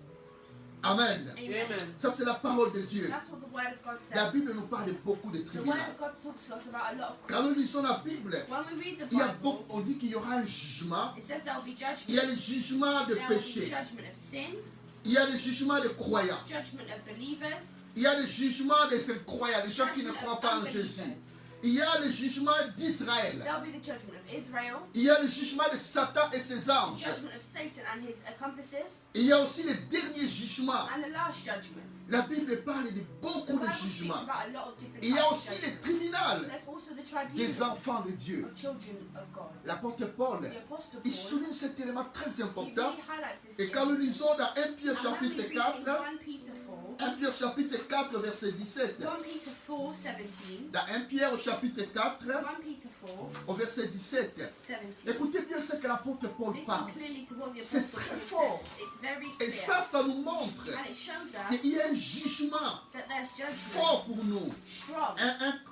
Amen. Amen. Ça, c'est la parole de Dieu. That's what the Word of God says. La Bible nous parle de beaucoup de The Word tribunaux. of God talks to us about a lot of Quand nous lisons la Bible, When we read the il y a Bible, beaucoup, on dit qu'il y aura un jugement. it says there will be judgment. Il y a le jugement de There will be péché. judgment of sin, Il y a le jugement des croyants. judgment of believers, Il y a le jugement des incroyants, des gens qui ne judgment croient of pas en Jésus. unbelievers. Il y a le jugement d'Israël. There will be the judgment of Israel, Il y a le jugement de Satan et ses anges. judgment of Satan and his accomplices, Il y a aussi le dernier jugement. and the last judgment. La Bible parle de The beaucoup de Bible speaks jugements. about a lot of different Il y a types aussi of le judgment. tribunal There's also the des tribunal enfants de Dieu. of children of God. L'apôtre Paul, The Apostle il Paul, souligne cet élément très he important. really highlights this Et quand nous in lisons dans 1 Pierre And when we chapitre read in 4, 1 Peter 4, 1 Pierre chapitre 4 verset 17. 1 Peter 4, 17, Dans 1 Pierre au chapitre 4 1 Peter 4, au verset 17. 17. Écoutez bien ce que l'apôtre Paul Listen parle. clearly to what the C'est Apostle très Paul fort. says. It's very Et clear. ça nous montre And it shows us qu'il y a un jugement that there's judgment fort pour nous. strong.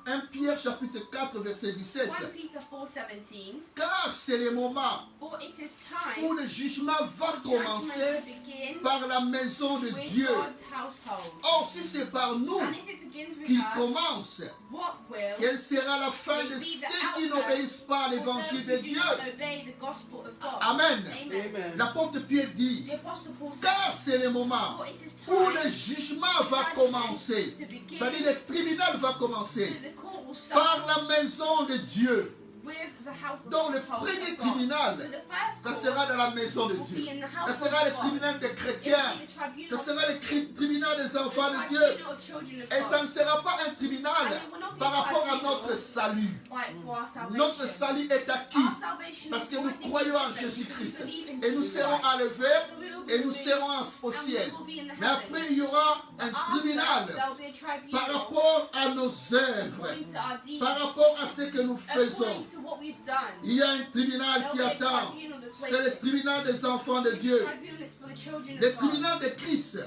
1 Pierre chapitre 4 verset 17. 1 Peter 4, 17. Car c'est le moment For it is time où le jugement va for judgment commencer to begin par la maison de with Dieu. God's household. Or, si c'est par nous And if it begins with qu'il us, commence, what will quelle sera la fin de ceux qui n'obéissent pas à for l'évangile those de who do Dieu? not obey the gospel of God? Amen. Amen. L'apôtre Pierre dit, The Apostle Paul says, car c'est le moment for it is où time le jugement va commencer. to begin, C'est-à-dire le tribunal va so commencer the court will par start la maison de Dieu. with the house of Donc le God. premier tribunal, So the first ça court sera dans la maison de will Dieu. be in the Ça house sera le of God. tribunal des It chrétiens. will be the tribunal Ça of sera le Christians, tribunal des enfants de the Dieu. tribunal of children of Et ça God. ne sera pas un tribunal par rapport à notre salut. Right, for our salvation. Notre salut est acquis Our salvation parce is que nous already croyons en given Jésus-Christ. because we believe in Et nous Jesus serons Christ. enlevés So we will be et nous removed, serons au and we ciel. will be in the Mais après, heavens. il y aura un After, tribunal there will be a tribunal par rapport à nos œuvres, according to our deeds, par rapport à ce que nous faisons. according to what we've done. Il y a un tribunal There qui will be a attend. tribunal that's C'est le waiting. tribunal des enfants de This Dieu. tribunal is for the children Le of God. tribunal de Christ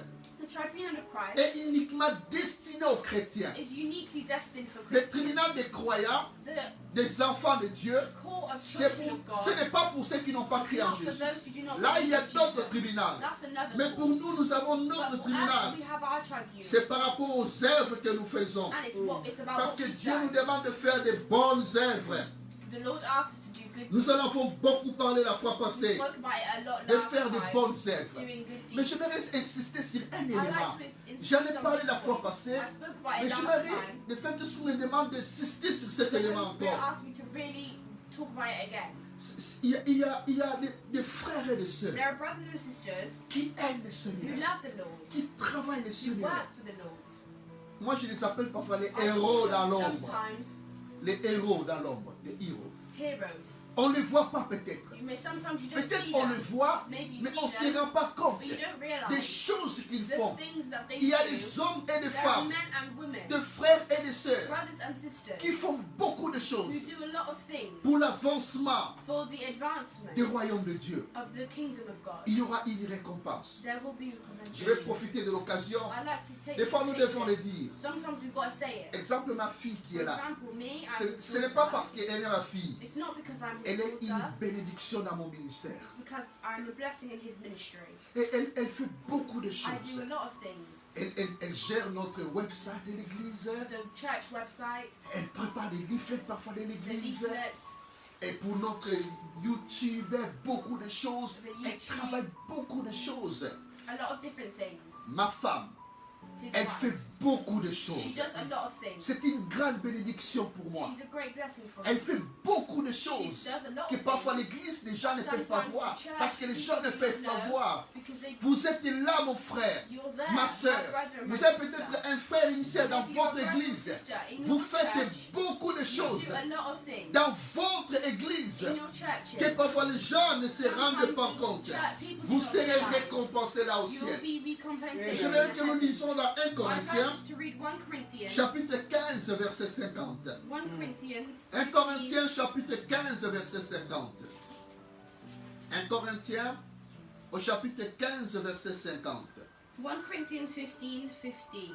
The tribunal of Christ est uniquement destiné aux chrétiens. is uniquely destined for Le Christians. tribunal des croyants, The des enfants de Dieu, court of c'est children pour, of ce God n'est pas pour ceux qui n'ont pas is crié en not for Jésus. those who do not Là, il y a believe in d'autres Jesus. tribunaux. That's another Mais pour court. nous, nous avons But notre for us, tribunal. we have our tribunal. C'est par rapport aux œuvres que nous faisons. And it's about Parce what que we've Dieu nous done. demande de faire de bonnes œuvres. The Lord asks us to do good Nous deeds. en avons beaucoup parlé la fois We passée, spoke about it a lot de last faire de time, bonnes œuvres. doing good Mais deeds. j'aimerais insister sur un I élément. like to insist J'en ai on parlé this la fois point. passée, I spoke about mais it last j'aimerais, time. le Saint-Esprit me demande d'insister sur cet The élément Holy Spirit encore. asked me to really talk about it again. Il y a des frères et des sœurs There are brothers and sisters qui aiment le who Seigneur, love the Lord, qui travaillent le who Seigneur. work for the Lord. Moi, je les appelle parfois les I héros call dans them l'ombre. sometimes Les héros dans l'ombre, les héros. heroes. On ne les voit pas peut-être. Sometimes you don't Peut-être see on le them, voit, maybe you mais see on ne se them, rend pas compte but you don't des realize choses qu'ils the font. things that they Il y a do. des hommes et des There are femmes, men and women, de frères et de sœurs, brothers and sisters, qui font beaucoup de who choses do a lot of things pour l'avancement for the advancement du royaume de Dieu. of the kingdom of God. Il y aura une récompense. There will be Je vais recompense. profiter de l'occasion. I like to take Des fois, nous devons le pictures. dire. Sometimes we've got to say it. Exemple, ma fille qui For est là. example, me, Ce n'est pas parce qu'elle est ma fille. it's not because I'm his Elle est une daughter, bénédiction dans mon ministère. it's because I'm a blessing in his ministry. Et elle fait beaucoup de I do choses. a lot of things. Elle gère notre website de l'église. The church website, Elle prépare des leaflets parfois de the l'église. leaflets, Et pour notre YouTube, beaucoup de choses. The Elle YouTube. travaille beaucoup de choses. a lot of different things. Ma femme, his Elle wife. fait beaucoup de She choses. does a lot of things. C'est une grande bénédiction pour moi. She's a great blessing for Elle us. fait beaucoup de She choses does a lot que of parfois things l'église, les gens ne peuvent pas Sometimes voir. the church, Parce que les gens ne people peuvent don't pas know voir. because they, Vous êtes là, mon frère, you're there, ma my soeur. brother and my Vous êtes sister. peut-être un frère initial dans If you're a votre brother or église. sister in Vous your faites church, beaucoup de you choses do a lot of things dans votre église in your churches. que parfois les gens ne se rendent Sometimes pas in compte. church, people Vous do not serez realize. récompensés là au You'll ciel. be recompensated. Je in veux que nous heaven. lisons dans 1 I'd like Corinthiens, us to read 1 Corinthians. chapitre 15, verset 50. 1 Corinthians. 1 Corinthiens, chapitre 15, verset 50. 1 Corinthiens, au chapitre 15, verset 50. 1 Corinthians 15:50.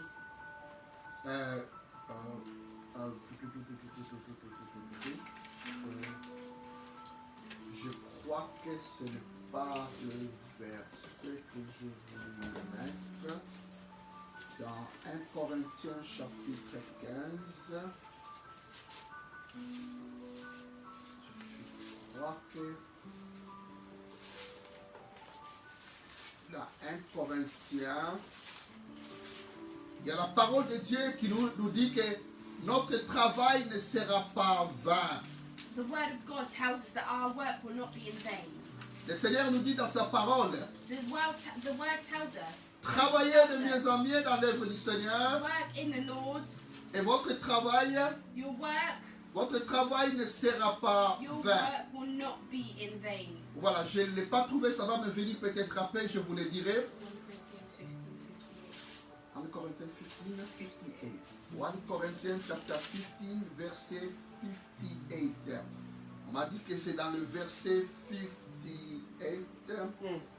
Je crois que ce n'est pas le verset que je voulais mettre. Dans 1 Corinthiens chapitre 15, je crois que dans 1 Corinthiens, il y a la parole de Dieu qui nous dit que notre travail ne sera pas vain. The word of God tells us that our work will not be in vain. Le Seigneur nous dit dans sa parole, The word tells us, travaillez de mieux en mieux dans l'œuvre du Seigneur work in the Lord, et votre travail ne sera pas your vain. work will not be in vain. Voilà, je ne l'ai pas trouvé, ça va me venir peut-être après, je vous le dirai. 1 Corinthians 15:58. 1 Corinthians 15, 58. 1 Corinthians chapter 15, verset 58. On m'a dit que c'est dans le verset 58.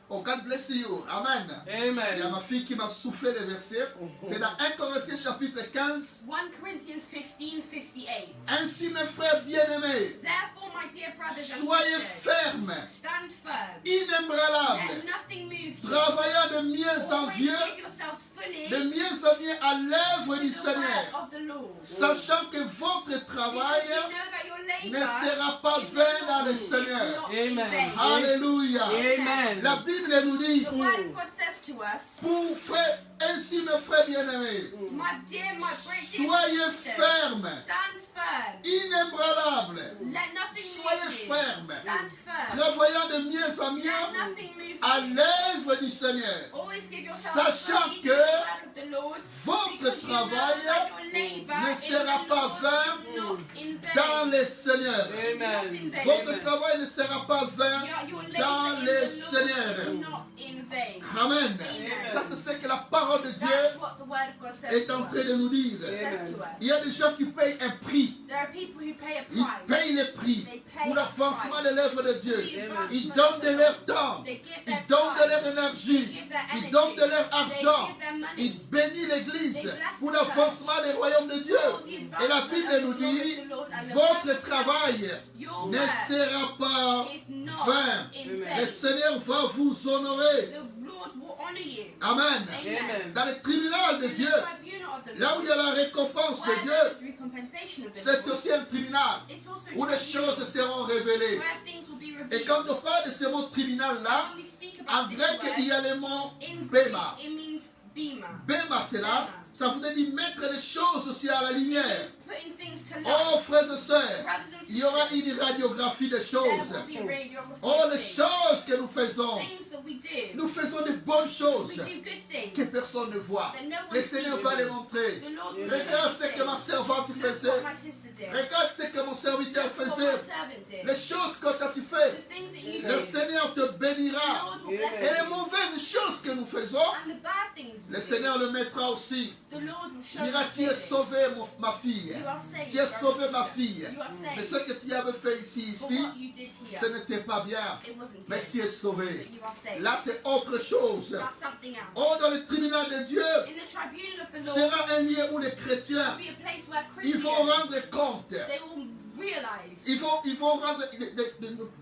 Oh, God bless you. Amen. Il y a Amen. ma fille qui m'a soufflé le verset. C'est dans 1 Corinthiens chapitre 15. 1 Corinthians 15:58. Ainsi, mes frères bien-aimés, Therefore, my dear brothers and soyez sisters, fermes, stand firm. inébranlables, Let nothing move you. travaillant de mieux en Always mieux, give yourselves fully de mieux en mieux à l'œuvre to du the Seigneur, work of the Lord. sachant que votre Because travail you know that your ne labor sera pas in the vain dans Lord le is Seigneur. not in Amen. vain. Alléluia. Amen. La Bible nous dit, The word of God says to us, pour frère, ainsi mes frères bien-aimés, my great soyez dear sisters, fermes, stand firm. inébranlables, Let nothing soyez move you. fermes, Stand firm. travaillant de mieux en Let mieux nothing move à you. l'œuvre du Seigneur, Always give yourselves sachant fully to que the work of the Lord, votre because you know travail that your labor ne in sera the pas Lord vain is not in vain. dans le Seigneur. It's not in vain. Votre travail ne sera pas vain Your dans labor in le the Seigneur. Lord is not in vain. Amen. Amen. Ça, c'est ce que la parole de Dieu That's what the word of God says est to en us. train de nous dire. It says to Il y us. a des gens qui payent un prix. There are people who pay a Ils price. payent le prix They pay pour a l'avancement price. de l'œuvre de Dieu. The advancement Ils of donnent the de Lord. leur temps. They give Ils their donnent de time. leur énergie. They give their Ils energy. donnent de leur They argent. give their money. Ils bénissent l'Église They bless pour the l'avancement des royaumes de Dieu. For the Et la advancement Bible of nous the dit, glory of the Lord and the votre purpose travail Your ne work sera pas is not vain. in Amen. Le vain. Seigneur va vous honorer. The Lord will honor you. Amen. Amen. Dans le tribunal de In the Dieu, tribunal of the là où Lord, il y a la récompense de where Dieu, there is recompensation of the c'est Lord, aussi un tribunal it's also où les tribunal choses seront révélées. where things will be Et quand revealed. on parle de ce mot tribunal-là, When we speak en about this grec, il y word, a le mot in Greek, bema. it means bema. Bema, c'est là, ça voudrait dire mettre les choses aussi à la lumière. Putting things to Oh, light. frères et sœurs, Brothers and il y aura sisters, une radiographie des there choses. will be radiography Oh, of les things. choses que nous faisons. Things that we do. Nous faisons de bonnes We choses do good things. que personne ne voit. That no one Le Seigneur va sees. les montrer. The Lord will Regarde show ce que ma you things. servante Look faisait. what my sister did. Regarde ce que mon serviteur Look what my faisait. servant did. Les choses que tu The fais, things that you le do. Seigneur te The bénira. Lord will bless Et les you. mauvaises choses que nous faisons, And the bad things we le do, Seigneur le mettra aussi. the Lord will show Il dira, you tu es clearly. sauvé, ma fille. You are saved, Tu es brother sauvé, and ma sister. fille. You are Mais saved. ce que tu avais fait ici, For ici, what you did ce here, n'était pas bien. it wasn't Mais good. tu es sauvé. But you are saved. Là, c'est autre chose. That's something else. Oh, dans le tribunal de Dieu, In the tribunal of the Lord, sera un lieu où les chrétiens, will be a place where ils vont Christians, rendre compte. they will realize, Ils vont rendre,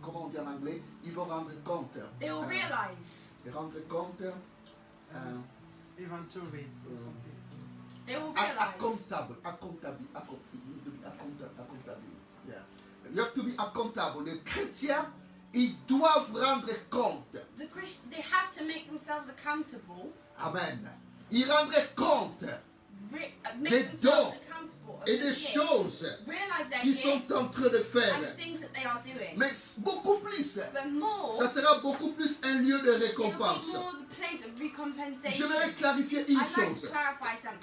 comment on dit en anglais? Ils vont rendre compte. they will realize, Rendre compte. Inventory. Something. they will realize. Accountability. Yeah. You have to be accountable. Les chrétiens, ils doivent rendre compte. They have to make themselves accountable. Amen. il rendrait compte make des themselves dons accountable of et their des gifts, choses realize their qu'ils sont gifts en train de faire. and the things that they are doing. Mais beaucoup plus, But more, ça sera beaucoup plus un lieu de it will be récompense. more the place of Je recompensation. vais clarifier une I'd like to chose. clarify something.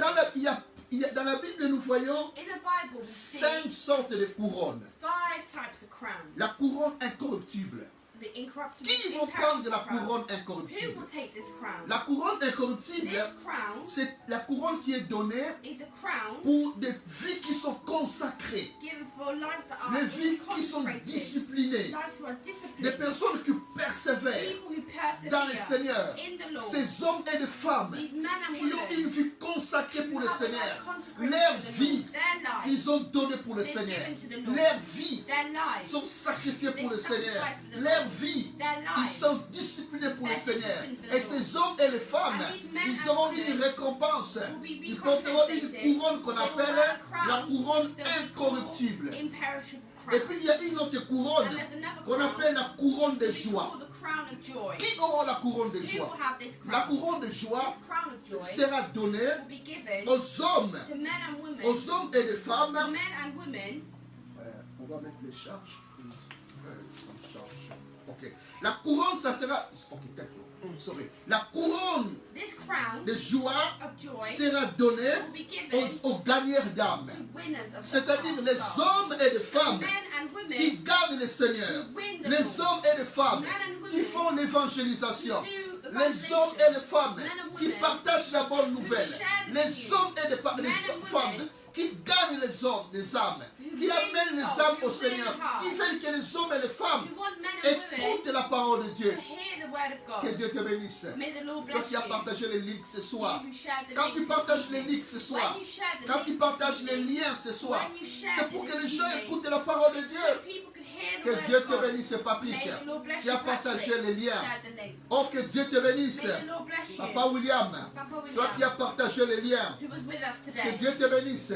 Dans la Bible, nous voyons In the Bible, we see 5 sortes de couronnes. 5 types of crowns. La couronne incorruptible. The incorruptible, Qui vont prendre la imperishable crown. couronne Who incorruptible? will take this crown? La couronne incorruptible, This crown c'est la couronne qui est donnée is a crown pour des vies qui sont consacrées, given for lives that are des vies qui sont consecrated, disciplinées, lives who are des disciplined, personnes qui persévèrent people who persevere dans le Seigneur. in the Lord. Ces hommes et des femmes These men and qui ont une women vie consacrée pour who le have a Seigneur, life consecrated leur to the vie, Lord. Their lives, ils ont donné pour le they've Seigneur. given to the Lord. Leur vie Their lives, sont sacrifiées pour le They've Seigneur. sacrificed for the Leur Lord. vie, Their ils lives, sont disciplinés pour le They're Seigneur. disciplined for the Et Lord. ces hommes et les femmes, And these men ils and auront women une récompense. will be Ils porteront une recompensated. couronne qu'on They will appelle wear a crown la couronne that we call incorruptible. imperishable Et crown. puis il y a une autre couronne And there's another qu'on crown appelle la couronne de we joie. call the crown of joy. Qui aura la couronne de Who joie? will have this La crown? couronne de joie This crown of joy sera donnée will be given aux hommes, to men and women, aux hommes et les to femmes. men and women. On va mettre les charges. Ok. La couronne, ça sera. Ok, thank you. Sorry. La couronne This crown de joie of joy sera donnée will be given aux gagneurs d'âme. to winners of the C'est-à-dire crown. les hommes et les femmes Men and qui women gagnent le Seigneur. Les hommes et les femmes qui font l'évangélisation. Les hommes et les femmes qui partagent la bonne nouvelle. Les hommes et les femmes qui gagnent les âmes, qui amènent les âmes au Seigneur, qui veulent que les hommes et les femmes who want men and women écoutent la parole de Dieu. to hear the word of Que God. Dieu te bénisse. May the Lord Toi bless qui as you. partagé les links ce soir, You who shared the quand link tu this partages les evening. links ce soir, When you share the quand link tu this partages les evening, liens ce soir, when you share c'est pour que this les gens evening, écoutent la parole de so Dieu. people could hear the Que word Dieu of te God. bénisse, Patrick. May the Lord bless Tu as you, partagé Patrick. les liens. Share the link. Oh, que Dieu te bénisse. May the Lord bless you. Papa William, Papa toi William, qui as partagé les liens, who was with us que today, Dieu te bénisse.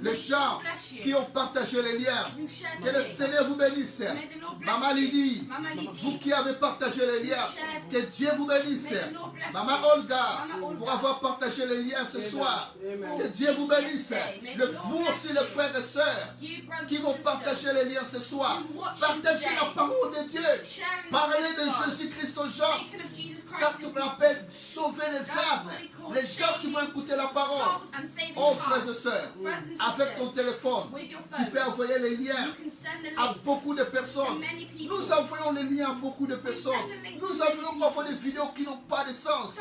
Les gens qui ont partagé les liens, who shared que the le link. Seigneur vous bénisse. May the Lord bless Maman you. Lydie, Mama Lydie, vous qui avez partagé les liens, que Dieu vous bénisse. May the Lord bless Maman you. Olga, Mama Olga, pour avoir partagé les liens ce soir, Amen. que Dieu vous bénisse. May the Lord Vous bless aussi, you. les frères et sœurs, you brothers qui and vont sisters, partager les liens ce soir, who watching partagez today, la parole de Dieu. sharing the Parlez word de of God, Jésus-Christ aux gens. speaking of Jesus Ça, Christ c'est to ce qu'on people, appelle sauver les âmes. Les gens qui vont écouter la parole. souls and saving Oh, hearts. frères et sœurs, Brothers and avec ton sisters, téléphone, with your tu phone, peux envoyer les liens you can send the à link beaucoup de to personnes. many people. Nous envoyons les liens à beaucoup de personnes. Nous envoyons parfois des vidéos qui n'ont pas de sens.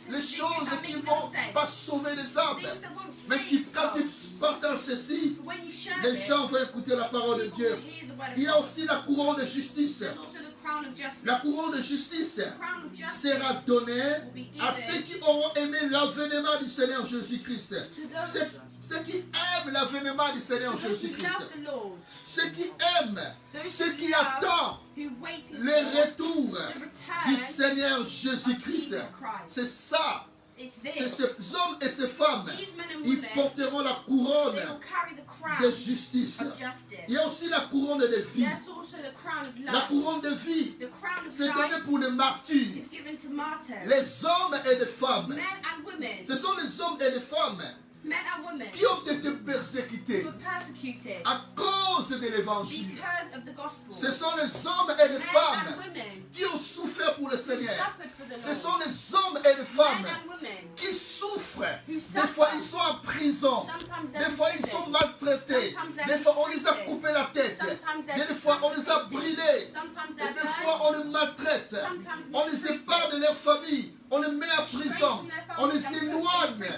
Les choses qui ne vont pas sauver les âmes. Things that won't Mais save quand tu souls. partages ceci, But when you share les it, gens vont écouter la parole de people Dieu. will hear the word of Il y a God. aussi la couronne de justice. There's also the crown of justice. La couronne de justice The crown of justice sera donnée will be à given ceux qui auront aimé l'avènement du Seigneur Jésus-Christ. to those Ceux qui aiment l'avènement du Seigneur who Jésus-Christ. love the Lord, Ceux qui aiment, those ceux who qui love, attendent who waiting le for retour the du return Seigneur of Jésus-Christ. Jesus Christ. C'est ça. It's C'est this. ces hommes et ces femmes. These men and Ils women, porteront la couronne they will carry the crown de justice. of justice. Il y a aussi la couronne de vie. There's also the crown of La love. couronne de vie, The crown of c'est donné life pour les martyrs. is given to martyrs. Les hommes et les femmes. Men and women, Ce sont les hommes et les femmes men and women qui ont été persécutés who were persecuted à cause de l'évangile. because of the gospel. Ce sont les hommes et les Men femmes and women qui ont souffert pour le who Seigneur. suffered for the Ce Lord. sont les hommes et les femmes Men and women, qui souffrent. who Des suffer. fois, ils sont en prison. Sometimes they're Des fois, in ils sont prison. maltraités. Sometimes they're Des fois, on les a mistreated. coupé la tête. Sometimes Et they're des fois, on les a decapitated. brûlés. Sometimes Et they're des fois, burned. on les maltraite. Sometimes On les mistreated. sépare de leur famille. On les met en prison. On les éloigne.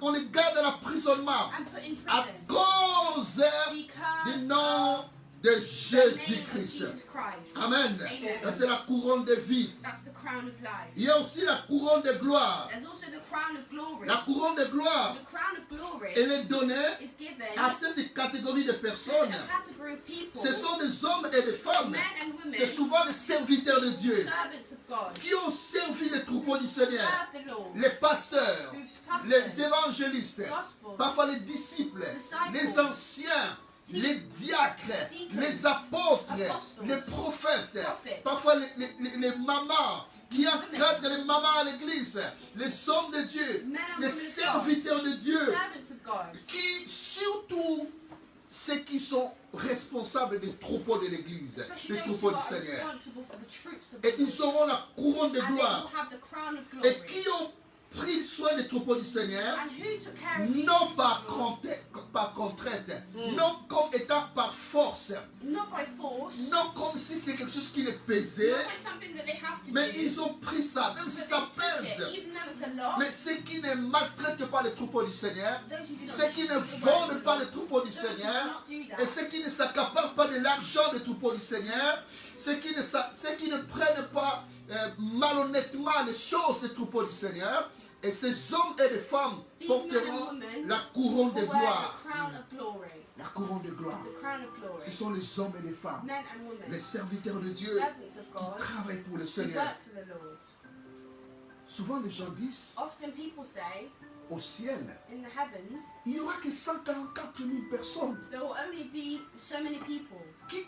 On les garde à l'emprisonnement. and put in À prison cause because du nom de of the name of Jésus-Christ. Jesus Christ. Amen. Ça, c'est la couronne de vie. That's the crown of life. Il y a aussi la couronne de gloire. There's also the crown of glory. La couronne de gloire, The crown of glory elle est donnée is given à cette catégorie de to personnes. a category of people, Ce sont des hommes et des femmes. men and women, C'est souvent des serviteurs de Dieu servants of God, qui ont servi les troupeaux du Seigneur. serve the Lord, Les pasteurs, who've pastors, les évangélistes, gospels, parfois les disciples, disciples, les anciens, les diacres, deacons, les apôtres, apostles, les prophètes, prophets, parfois les mamans qui encadrent les mamans à l'église, les hommes de Dieu, Men and les women of serviteurs de Dieu, servants of God, qui surtout ceux qui sont responsables des troupeaux de l'église, especially des those who troupeaux du are Seigneur. responsible for the troops of Et the ils Lord. auront la couronne de And they gloire. will have the crown of Et glory. qui ont pris soin des troupeaux du Seigneur, And who took care of these non troops par of the Lord? contrainte, non comme étant par force, Not by force, non comme si c'est quelque chose qui les pesait, not by something that they have to mais do, ils ont pris ça, même si but ça they took pèse. it, even though it's a lot. Mais ceux qui ne maltraitent pas les troupeaux du Seigneur, Those who do not ceux qui ne destroy the volent work of pas the les Lord, troupeaux du those who do Seigneur, not do et that, ceux qui ne s'accaparent pas de l'argent des troupeaux du Seigneur, ceux qui ne prennent pas malhonnêtement les choses des troupeaux du Seigneur, et ces hommes et les femmes These porteront men and women la couronne de will wear gloire. the crown of glory. La couronne de gloire. The crown of glory. Ce sont les hommes et les femmes, Men and women, les serviteurs de Dieu servants of qui God, travaillent pour le who Seigneur. work for the Lord. Souvent les gens disent, Often people say, au ciel, in the heavens, il n'y aura que 144 000 personnes. there will only be so many people. Qui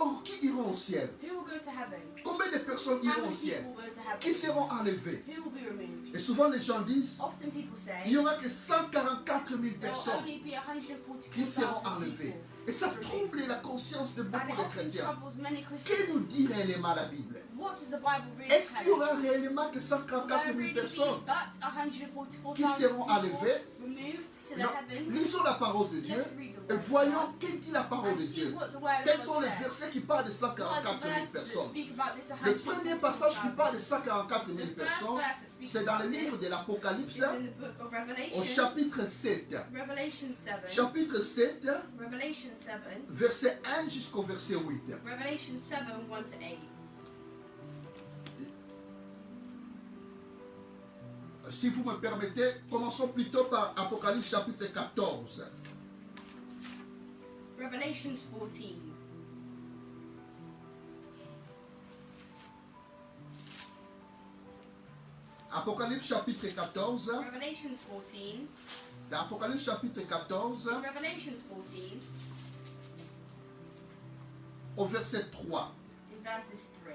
iront au ciel? Who will go to heaven? Combien de personnes How iront au many ciel? people will go to Qui heaven? seront enlevées? Who will be removed? Et souvent les gens disent, Often people say, il n'y aura que 144 000 there will personnes only be qui seront 144,000 enlevées. people. Et ça trouble la conscience de And beaucoup it de often chrétiens. troubles many Que Christians. nous dit réellement la Bible? What does the Bible really Est-ce qu'il y tell aura us? réellement que Will 144 there 000 really be personnes but 144,000 qui seront people enlevées? removed to the Non. heavens? Lisons la parole de Dieu Let's read the et word of voyons God qu'est-ce dit la parole and de see Dieu. what the word of Quels God sont les says. versets qui parlent de What are 144 the 000 verses that personnes? speak about this Le premier passage qui parle de 144,000? 144 000 The first personnes, verse that speaks c'est dans le about livre this de l'Apocalypse, is in the book of au Revelation, chapitre 7. Revelation 7, Chapitre 7, Revelation 7, verset 1 jusqu'au verset 8. Revelation 7, 1 to 8. Si vous me permettez, commençons plutôt par Apocalypse chapitre 14. Revelations 14. Apocalypse chapitre 14. Revelations 14. Dans Apocalypse chapitre 14, Revelations 14, au verset 3. in verses 3.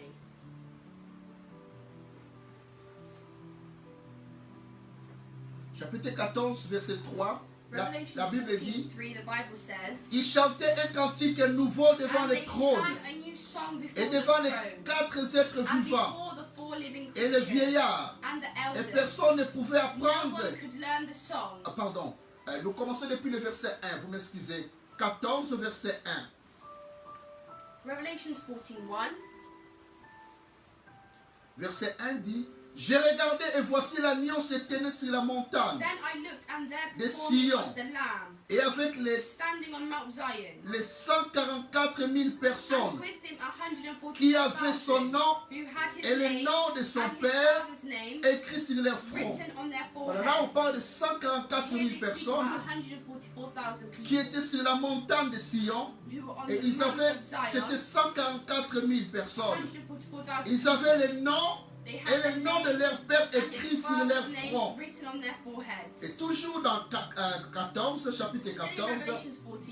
Chapitre 14, verset 3. Revelation La Bible 14, dit, 3, the Bible says, ils chantaient un cantique nouveau devant and le they trône sang a new song before et the devant les throne, 4 êtres and vivants before the four living et les creatures, vieillards. and the Et elders. personne ne pouvait No apprendre. one could learn the song. Ah, pardon, nous commençons depuis le verset 1, vous m'excusez. 14, verset 1. Revelations 14, 1. Verset 1 dit, j'ai regardé et voici l'agneau se tenait sur la montagne. Then I looked, and there De before me Sion. was the Lamb, Et avec standing on Mount Zion, les 144 000 and personnes with him qui avaient son 144,000 nom who had his et le name nom de son and his père father's name écrit sur leur front. written on their Voilà, là on foreheads. parle de 144 Here 000 they speak personnes about 144,000 qui people étaient sur la montagne de Sion. who were on Et the ils Mount avaient, of Zion. c'était 144 000 personnes. 144,000 Ils avaient le nom They et had le the nom de name leur père and écrit his sur leur father's name front. written on their foreheads. Et toujours dans 14, chapitre Still in 14, Revelations 14,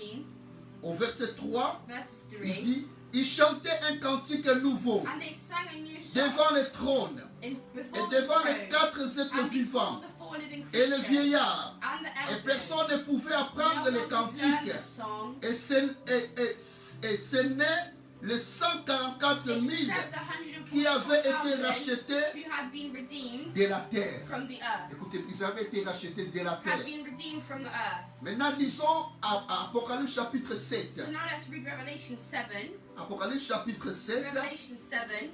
au verset 3, verses 3, il dit, ils chantaient un cantique nouveau and they sang a new song devant le trône in, et before the devant throne, les 4 êtres and vivants before the four living et les creatures, vieillards. and the Et elders. personne ne pouvait apprendre No les one could learn cantiques. the song Et ce n'est les 144 000 except the qui avaient été 144,000 rachetés who had been redeemed de la terre. from the earth. Écoutez, ils avaient été rachetés de la Had terre. been redeemed from the earth. Maintenant, lisons à Apocalypse chapitre 7. So now let's read Revelation 7. Apocalypse chapitre 7. Revelation 7.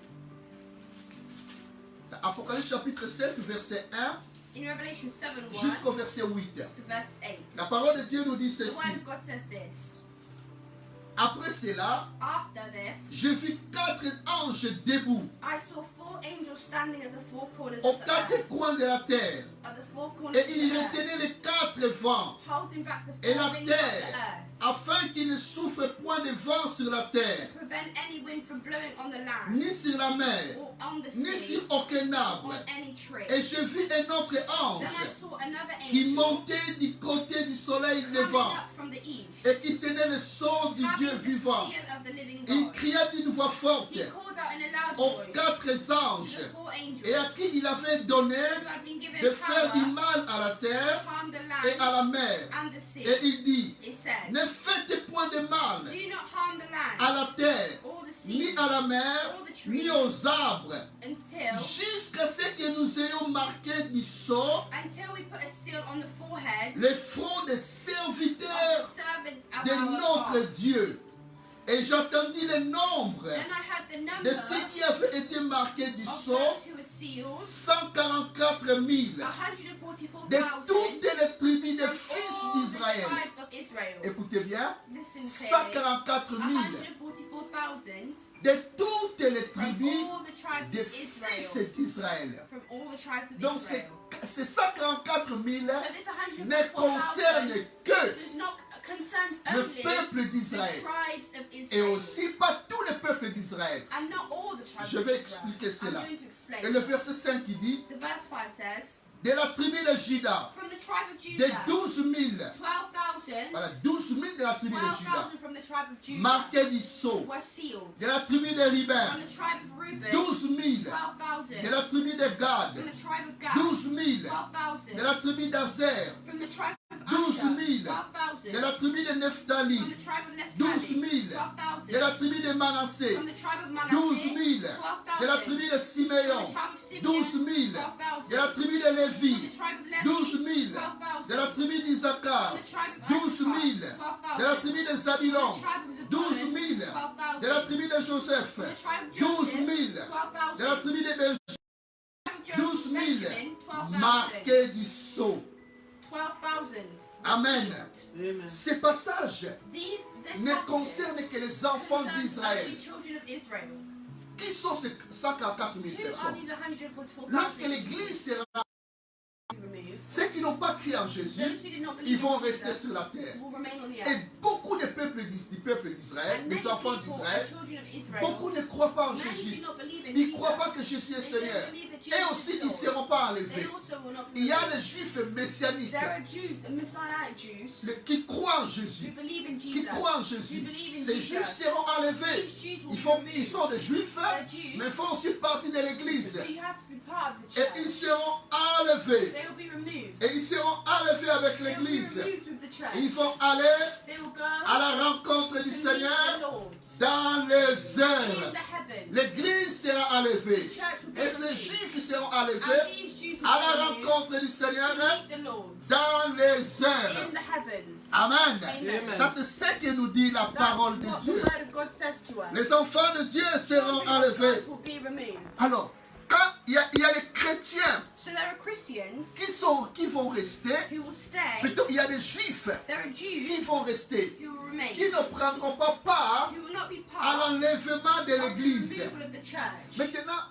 Apocalypse chapitre 7, verset 1 In Revelation 7, 1 jusqu'au verset 8. to verse 8. La parole de Dieu nous dit The ceci. word of God says this. Après cela, After this, je vis 4 anges debout I saw four angels standing at the four corners aux of the 4 earth. coins de la terre. At the four corners Et of the ils earth, retenaient les 4 vents holding back the et four la winds of the terre, earth, afin qu'il ne souffle point de vent sur la terre, to prevent any wind from blowing on the land, ni sur la mer, or on the ni sea, sur aucun or arbre. on any tree. Et je vis un autre Then I ange saw another qui angel montait du côté du soleil coming levant up from the east, et qui tenait le sceau du Dieu having the vivant. seal of the living Il God. cria d'une voix forte, He called out in a loud aux voice 4 to anges the 4 angels et à qui il avait donné who had been given de faire du power mal à la to terre harm the et à la land mer. and the sea. Et il dit, It said, ne faites point de mal do not harm the à land la terre, or the ni sea à la mer, or the trees ni aux arbres, until jusqu'à ce que nous ayons marqué du sceau we put a seal on the forehead les fronts des of serviteurs the servants of de our notre God. Dieu. Et j'entendis le nombre Then I had the de number ceux qui avaient été marqués du of sceau, those who were sealed, 144 000 de 144,000 toutes les tribus des from fils all the d'Israël. tribes of Israel. Écoutez bien, Listen, 144 000 144,000 de toutes les from tribus all the tribes des of fils Israel. d'Israël. From all the tribes of Donc Israel. ces 144 000 So this ne concernent 144,000 que does not concern le only peuple the d'Israël tribes of et Israel. aussi pas tous les peuples d'Israël. And not all the tribes Je of vais Israel. expliquer I'm cela. going to explain. Et le verset 5 qui dit, The verse 5 says, de la tribu de Juda, from the tribe of de Judah, 12 000, 12,000, voilà, 12 000 de la tribu de Juda, 12,000 from the tribe of Judah marqués du sceau, were sealed. de la tribu de From Ruben, the tribe of Reuben, 12 000, 12,000. de la tribu de Gad, From the tribe of Gad, 12 000, 12,000. de la tribu d'Azer, From the tribe of 12 Asher, 000, 12,000. de la tribu de Nephtali, From the tribe of 12 Naphtali, 000, 12,000. de la tribu de Manassé, From the tribe of 12 Manasseh, 000, de la 12,000. tribu de Siméon, From the tribe of Simeon, 12 000, 12,000. de la tribu de From Lévi, the tribe of Levi, 12 000, 12,000. de la tribu d'Isaacar, From the tribe of 12 000, Issachar, de la 12,000. tribu de From Zabulon, the tribe of 12 Zebulun, 000, 12,000. de la tribu de Joseph, From the tribe of 12 Joseph, 000, de 12,000. la tribu de Benjamin, From 12 000, Benjamin, 12,000. marqués du sceau. 12,000. Amen. Amen. Ces passages This ne passage concernent que les enfants concerns d'Israël. only children of Israel. Qui sont ces 144 000 Who are personnes? these 144,000 Lorsque l'Église sera, removed? ceux qui n'ont pas cru en Jésus, Those who did not believe ils vont in rester Jesus sur la terre. will remain on the Et earth. beaucoup de peuples du peuple d'Israël, And des many enfants people d'Israël, are children of Israel. beaucoup ne croient pas en Many Jésus. do not believe in Ils ne Jesus. croient pas que Jésus est They Seigneur. don't believe that Et Jesus aussi, is ils ne Lord. seront pas They enlevés. also will not be Il y a removed. les juifs messianiques There are Jews, Messianic Jews, qui croient en who Jésus. believe in Qui Jesus. croient en Who Jésus. believe in Ces Jesus. juifs seront enlevés. These Jews will be Ils sont removed. des juifs, They're Jews, mais font aussi partie de l'Église. but you have to be part of the Et church. ils seront enlevés. They will be removed. Et ils seront enlevés avec They will be l'Église. removed with the church. Ils vont aller They will go à la rencontre to du meet Seigneur the Lord dans les in heures. the heavens. L'Église sera enlevée. The church will be Et ces removed. juifs seront And enlevés these Jews will à be la removed rencontre du Seigneur to meet the Lord dans les heures. in the heavens. Amen. Amen. Ça, c'est ce que nous dit la That's parole de what the Dieu. word of God says to us. Les enfants de Dieu seront Children of enlevés. God will be removed. Alors, quand il y a les chrétiens So there are Christians qui vont rester, who will stay. plutôt il y a des juifs There are qui Jews vont rester, who will remain. qui ne prendront pas part Who will not be à part l'enlèvement de of the l'Église. removal of the church. Maintenant,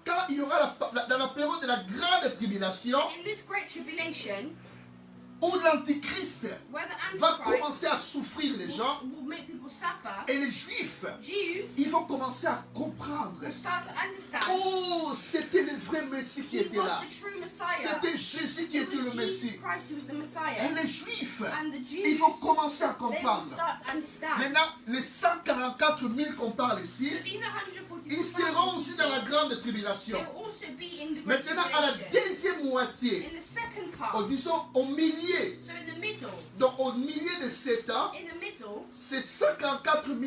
quand il y aura dans la période de la grande tribulation, In this great tribulation, où l'Antichrist where the va Antichrist commencer à souffrir les gens, will make people suffer, et les Juifs, Jews ils vont commencer à comprendre. will start to understand Oh, c'était le vrai Messie qui he était was là. the true Messiah. C'était Jésus qui It était le was Jesus Messie. Christ who was the Et Messiah. les Juifs, And the Jews, ils vont commencer à they will comprendre. start to understand. Maintenant, les 144 000 qu'on parle ici, So these ils 144,000 seront aussi dans la grande they tribulation. will also be in the great Maintenant, à la tribulation. deuxième moitié, In the second part, disons au milieu, so in the middle, donc au milieu de 7 ans, in the middle, ces 54 000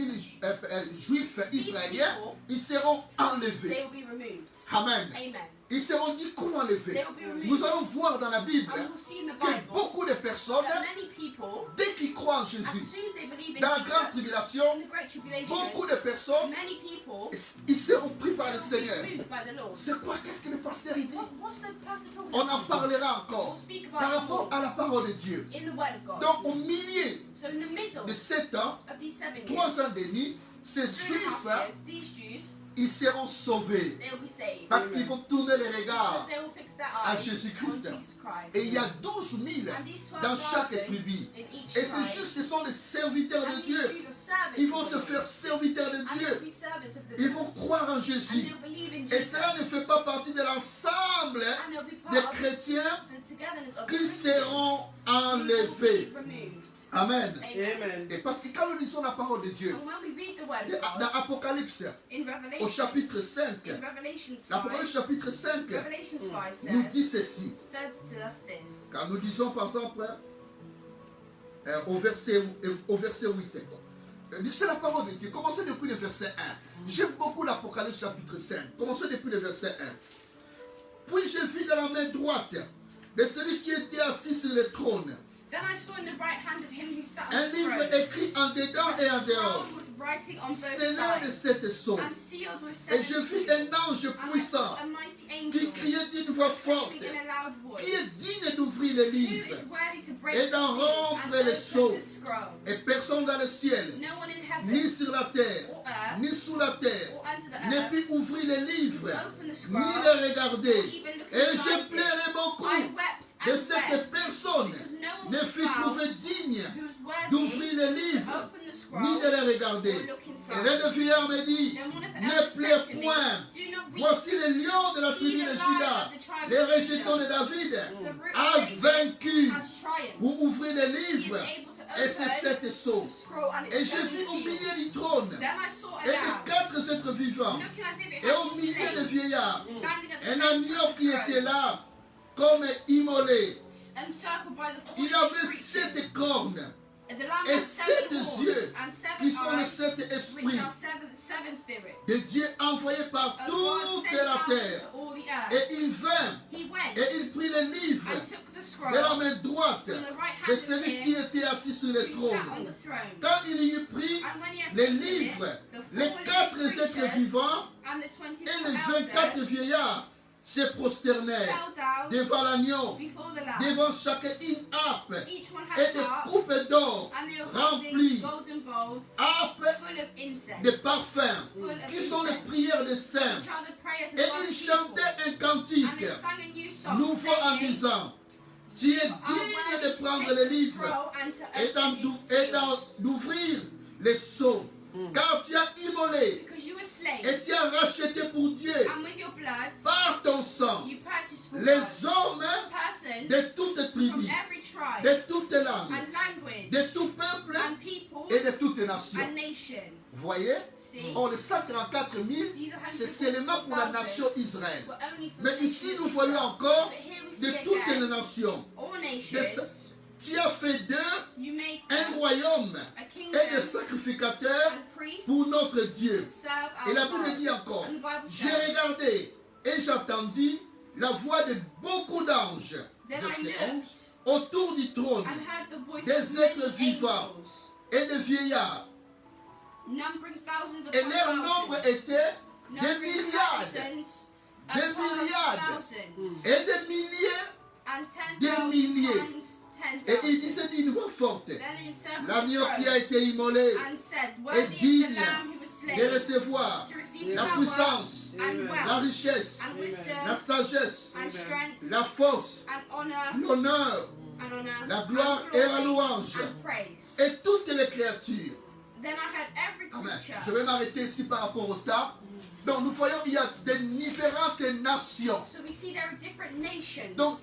juifs israéliens, ils seront enlevés. they will be removed. Amen. Amen. Ils seront du coup enlevés. They will be removed. Nous allons voir dans la Bible And we'll see in the que Bible beaucoup de personnes, that many people, dès qu'ils croient en as Jésus, soon as they believe in dans la grande Jesus, tribulation, in the great tribulation, beaucoup de personnes, many people ils seront pris par le will be Seigneur. moved by the Lord. C'est quoi? Qu'est-ce que le pasteur il dit? What's the pastor talking On en about? parlera We'll encore speak par about it rapport more à la parole de Dieu. in the Word of God. Donc au milieu So in the middle de 7 ans, of these 7 years, 3 ans et demi, ces 3.5 juifs, years, these Jews, ils seront sauvés. they will be saved. Parce qu'ils vont tourner les regards. Because they will fix their à eyes Jésus-Christ. on Jesus Christ. Et il y a 12 000 And these dans chaque 12,000 tribu. in each Et ces tribe. juifs, ce sont les serviteurs de And these Dieu. Jews are servants Ils vont of se the Lord. faire serviteurs de And they'll Dieu. be servants of the Ils Lord. vont croire en And Jésus. they'll believe in Et Jesus. cela ne fait pas partie de l'ensemble And they'll be part des of chrétiens the togetherness of the qui Christians seront who will enlevés. be removed. Amen. Amen. Et parce que quand nous lisons la parole de Dieu, And when we read the word of dans God Apocalypse, in au Revelation, chapitre 5, in Revelations 5, l'Apocalypse chapitre 5 Revelations 5 nous dit says ceci. to us this. Quand nous disons par exemple au verset 8, c'est la parole de Dieu. Commencez depuis le verset 1. J'aime beaucoup l'Apocalypse chapitre 5. Commencez depuis le verset 1. Puis je vis dans la main droite de celui qui était assis sur le trône Then I saw in the right hand of him who sat un on the livre throne écrit en dedans et en a dehors, scroll with writing on both scellé de sides, sept sceaux. and sealed with Et seven je vis seals. un ange And I puissant saw a mighty qui angel criait d'une voix forte, speaking in a loud voice, qui est digne d'ouvrir les who livres. is worthy to break et the d'en seals rompre and les open sceaux. the scroll. Et personne dans le ciel, No one in heaven ni sur la terre, or earth ni sous la terre, or under the ne earth put ouvrir les livres, open the ni scroll les regarder. or even look Et inside je it. plairais beaucoup I wept de and cette wept personne because no one ne was fut found trouvé digne who's worthy d'ouvrir les to livres, open the scroll ni de les regarder. or look Et inside. l'un des vieillards me dit, Then one of the ne elders pleure said to me, point. do not weep. Voici le lion de la See tribu the de lion Juda, of the tribe les of rejetons de Judah. David, The root a of David vaincu has triumphed. pour ouvrir les He is livres able to et ses open sept sceaux. the scroll and Et its je seven vis au milieu seals. du trône Then I saw et aloud, les quatre êtres vivants looking as if it et had au been milieu des slain, vieillards standing at the un center agneau of qui the était throne, là comme immolé. encircled by the four Il living avait creatures. 7 cornes And the Lamb et has 7 7 horns yeux and 7 qui sont les eyes, 7 which esprits are seven spirits de Dieu envoyés par of God toute sent la out terre. to all the earth. Et il vint He went et il prit le livre and took the scroll de la main droite from the right de hand of celui qui him était assis sur le who sat trône. on the throne. Quand il y eut pris And when he had les taken it, livres, the les four 4 living êtres creatures vivants and the et 24 les 24 elders vieillards se prosternèrent fell down devant l'agneau, before the Lamb. devant chacun une harpe Each one et had des a harp, coupes d'or and they were remplies, holding golden bowls harpes full of incense, de parfums, full of qui sont les incense, prières des saints. which are the prayers of Et God's ils people. chantaient un And cantique they sang a new song, nouveau en saying, disant, tu es "You are digne worthy de to prendre take le the livre scroll and to et open its seals, d'ouvrir les sceaux, car tu as immolé because you were slain, et tu as racheté pour Dieu and with your blood par ton sang you purchased for les God hommes persons de toutes from tribus, every tribe de toutes langues, and language de tout peuple and people et de toutes nations. and nation. Vous voyez? See, Or, les 134 000, these c'est seulement pour la nation Israël. were only for Mais the ici, nation nous of voyons Israel. encore But here we de see toutes again, les nations. all De nations, Tu as fait d'eux you make un them royaume a et kingdom des sacrificateurs and priests pour notre Dieu. to serve Et la our Bible God. dit encore, And the Bible j'ai says, regardé et j'entendis la voix de beaucoup d'anges, then I verset looked 11, autour du trône and heard the voice des of êtres many vivants angels, et des vieillards. numbering thousands Et upon leur nombre thousands, était des numbering myriades thousands des upon myriades. thousands, et des milliers. and des 10,000 milliers. times Et il 10,000. disait d'une voix forte, Then he encircled l'agneau the qui throne a été immolé and said, est "Worthy is the digne Lamb who was slain de recevoir to receive la power puissance, and la wealth richesse, and wisdom la sagesse, and strength la force, and honor l'honneur and honor la gloire and et la glory louange. and praise." et toutes les créatures. Then I heard every Amen. creature. Je vais m'arrêter ici par rapport au temps. Donc nous voyons qu'il y a des différentes nations. So we see there are different nations. Donc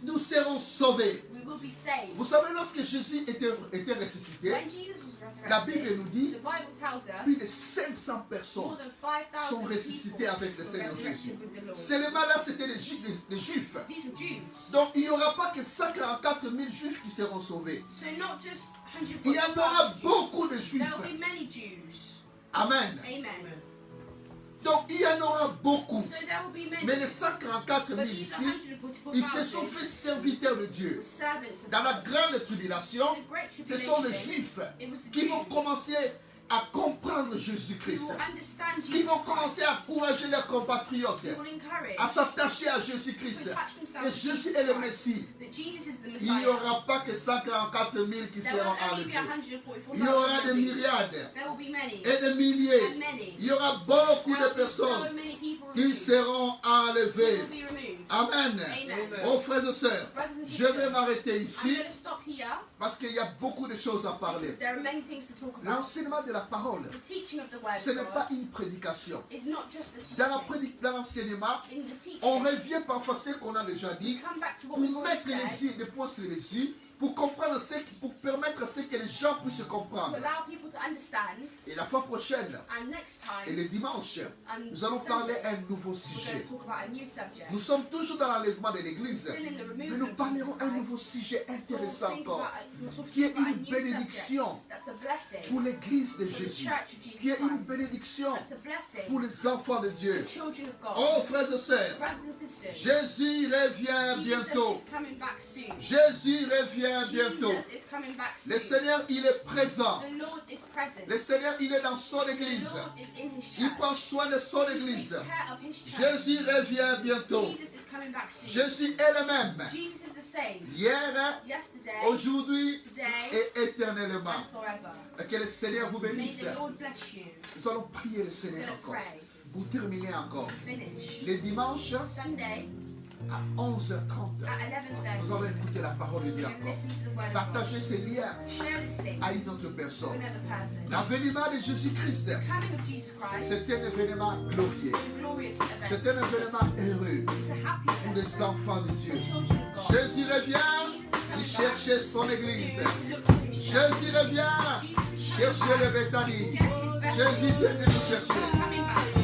nous serons sauvés. We will be saved. Vous savez, lorsque Jésus était ressuscité, When Jesus was la Bible resurrected, nous dit the Bible tells plus us de 500 more personnes than 5,000 sont ressuscités people avec le were Seigneur resurrected Jésus. with the Lord. Seulement là, c'était les Juifs. These were Jews. Donc il n'y aura pas que 144 000 Juifs qui seront sauvés. So not just Il y en aura 144,000 Jews. beaucoup de There Juifs. will be many Jews. Amen. Amen. Donc il y en aura beaucoup. So there will be many. Mais les 144 000 But these ici, 144,000 ils se sont fait serviteurs de Dieu. servants of Dans la God. grande tribulation, The great ce sont les tribulation, Juifs it was the qui vont Jews commencer à comprendre who Jésus-Christ. will understand Qui Jesus vont commencer à encourager leurs compatriotes Christ. Who will encourage à s'attacher à Jésus-Christ. to attach themselves Et to Jésus Jesus est le Christ. Messie. That Jesus is the Il Messiah. n'y aura pas que 144 000 qui There seront will only be enlevés. 144,000. Il y aura des myriades There will be many. et des milliers. And many. Il y aura beaucoup There de will be so personnes many people qui removed. seront Who enlevées. will be removed. Amen. Amen. Oh frères et sœurs, Brothers and je vais sisters, m'arrêter I'm ici going to stop here parce qu'il y a beaucoup de choses à parler. because there are many things to talk about. L'enseignement de la parole, The teaching of the word ce n'est of pas God une prédication. is not just the Dans teaching. dans l'enseignement, In the teaching, on revient parfois à ce qu'on a déjà dit come back to what pour we've already mettre said les points sur les yeux pour comprendre pour permettre à ce que les gens puissent to comprendre. allow people to understand. Et la fois prochaine, And next et time, le dimanche, and nous allons Sunday, parler un nouveau we're going sujet. to talk about a new subject. Nous sommes toujours dans l'enlèvement de l'Église, Still in the mais removal nous of parlerons Jesus un Christ. nouveau sujet intéressant encore, We'll talk qui est about a une new bénédiction subject. That's a blessing pour l'Église de for the Jésus, church of Jesus qui est une Christ. bénédiction That's a blessing pour les enfants de Dieu. for the children of God. Oh frères et sœurs, Brothers and sisters, Jésus revient Jesus bientôt. is coming back soon. Jésus revient bientôt. Jesus is coming back soon. Le Seigneur, il est présent. The Lord is present. Le Seigneur, il est dans son The Église. Lord is in his Il church. prend soin de son He takes Église. care of his church. Jésus revient bientôt. Jesus is coming back soon. Jésus est le même. Jesus is the same. Hier, Yesterday, aujourd'hui today, et éternellement. and forever. Que le Seigneur vous May bénisse. the Lord bless you. Nous allons prier le We're Seigneur going to encore. pray. Pour terminer encore. Finish. Les dimanches Sunday à 11h30, at nous 11:30. allons écouter la parole de Dieu We're going to encore. listen to the word of Partager ces liens God. Share this link à une autre to personne. another person. L'avènement de Jésus-Christ, Coming of Jesus Christ c'est un événement glorieux. is a glorious event. C'est un événement heureux It's a happy pour event les enfants de Dieu. for children of God. Jésus revient, il cherchait son église. Soon, look for his church. Jésus revient, cherchez le Bethanie. Jésus vient de nous He's chercher. coming back.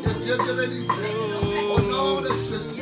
Que Dieu te bénisse. Au nom de Jésus.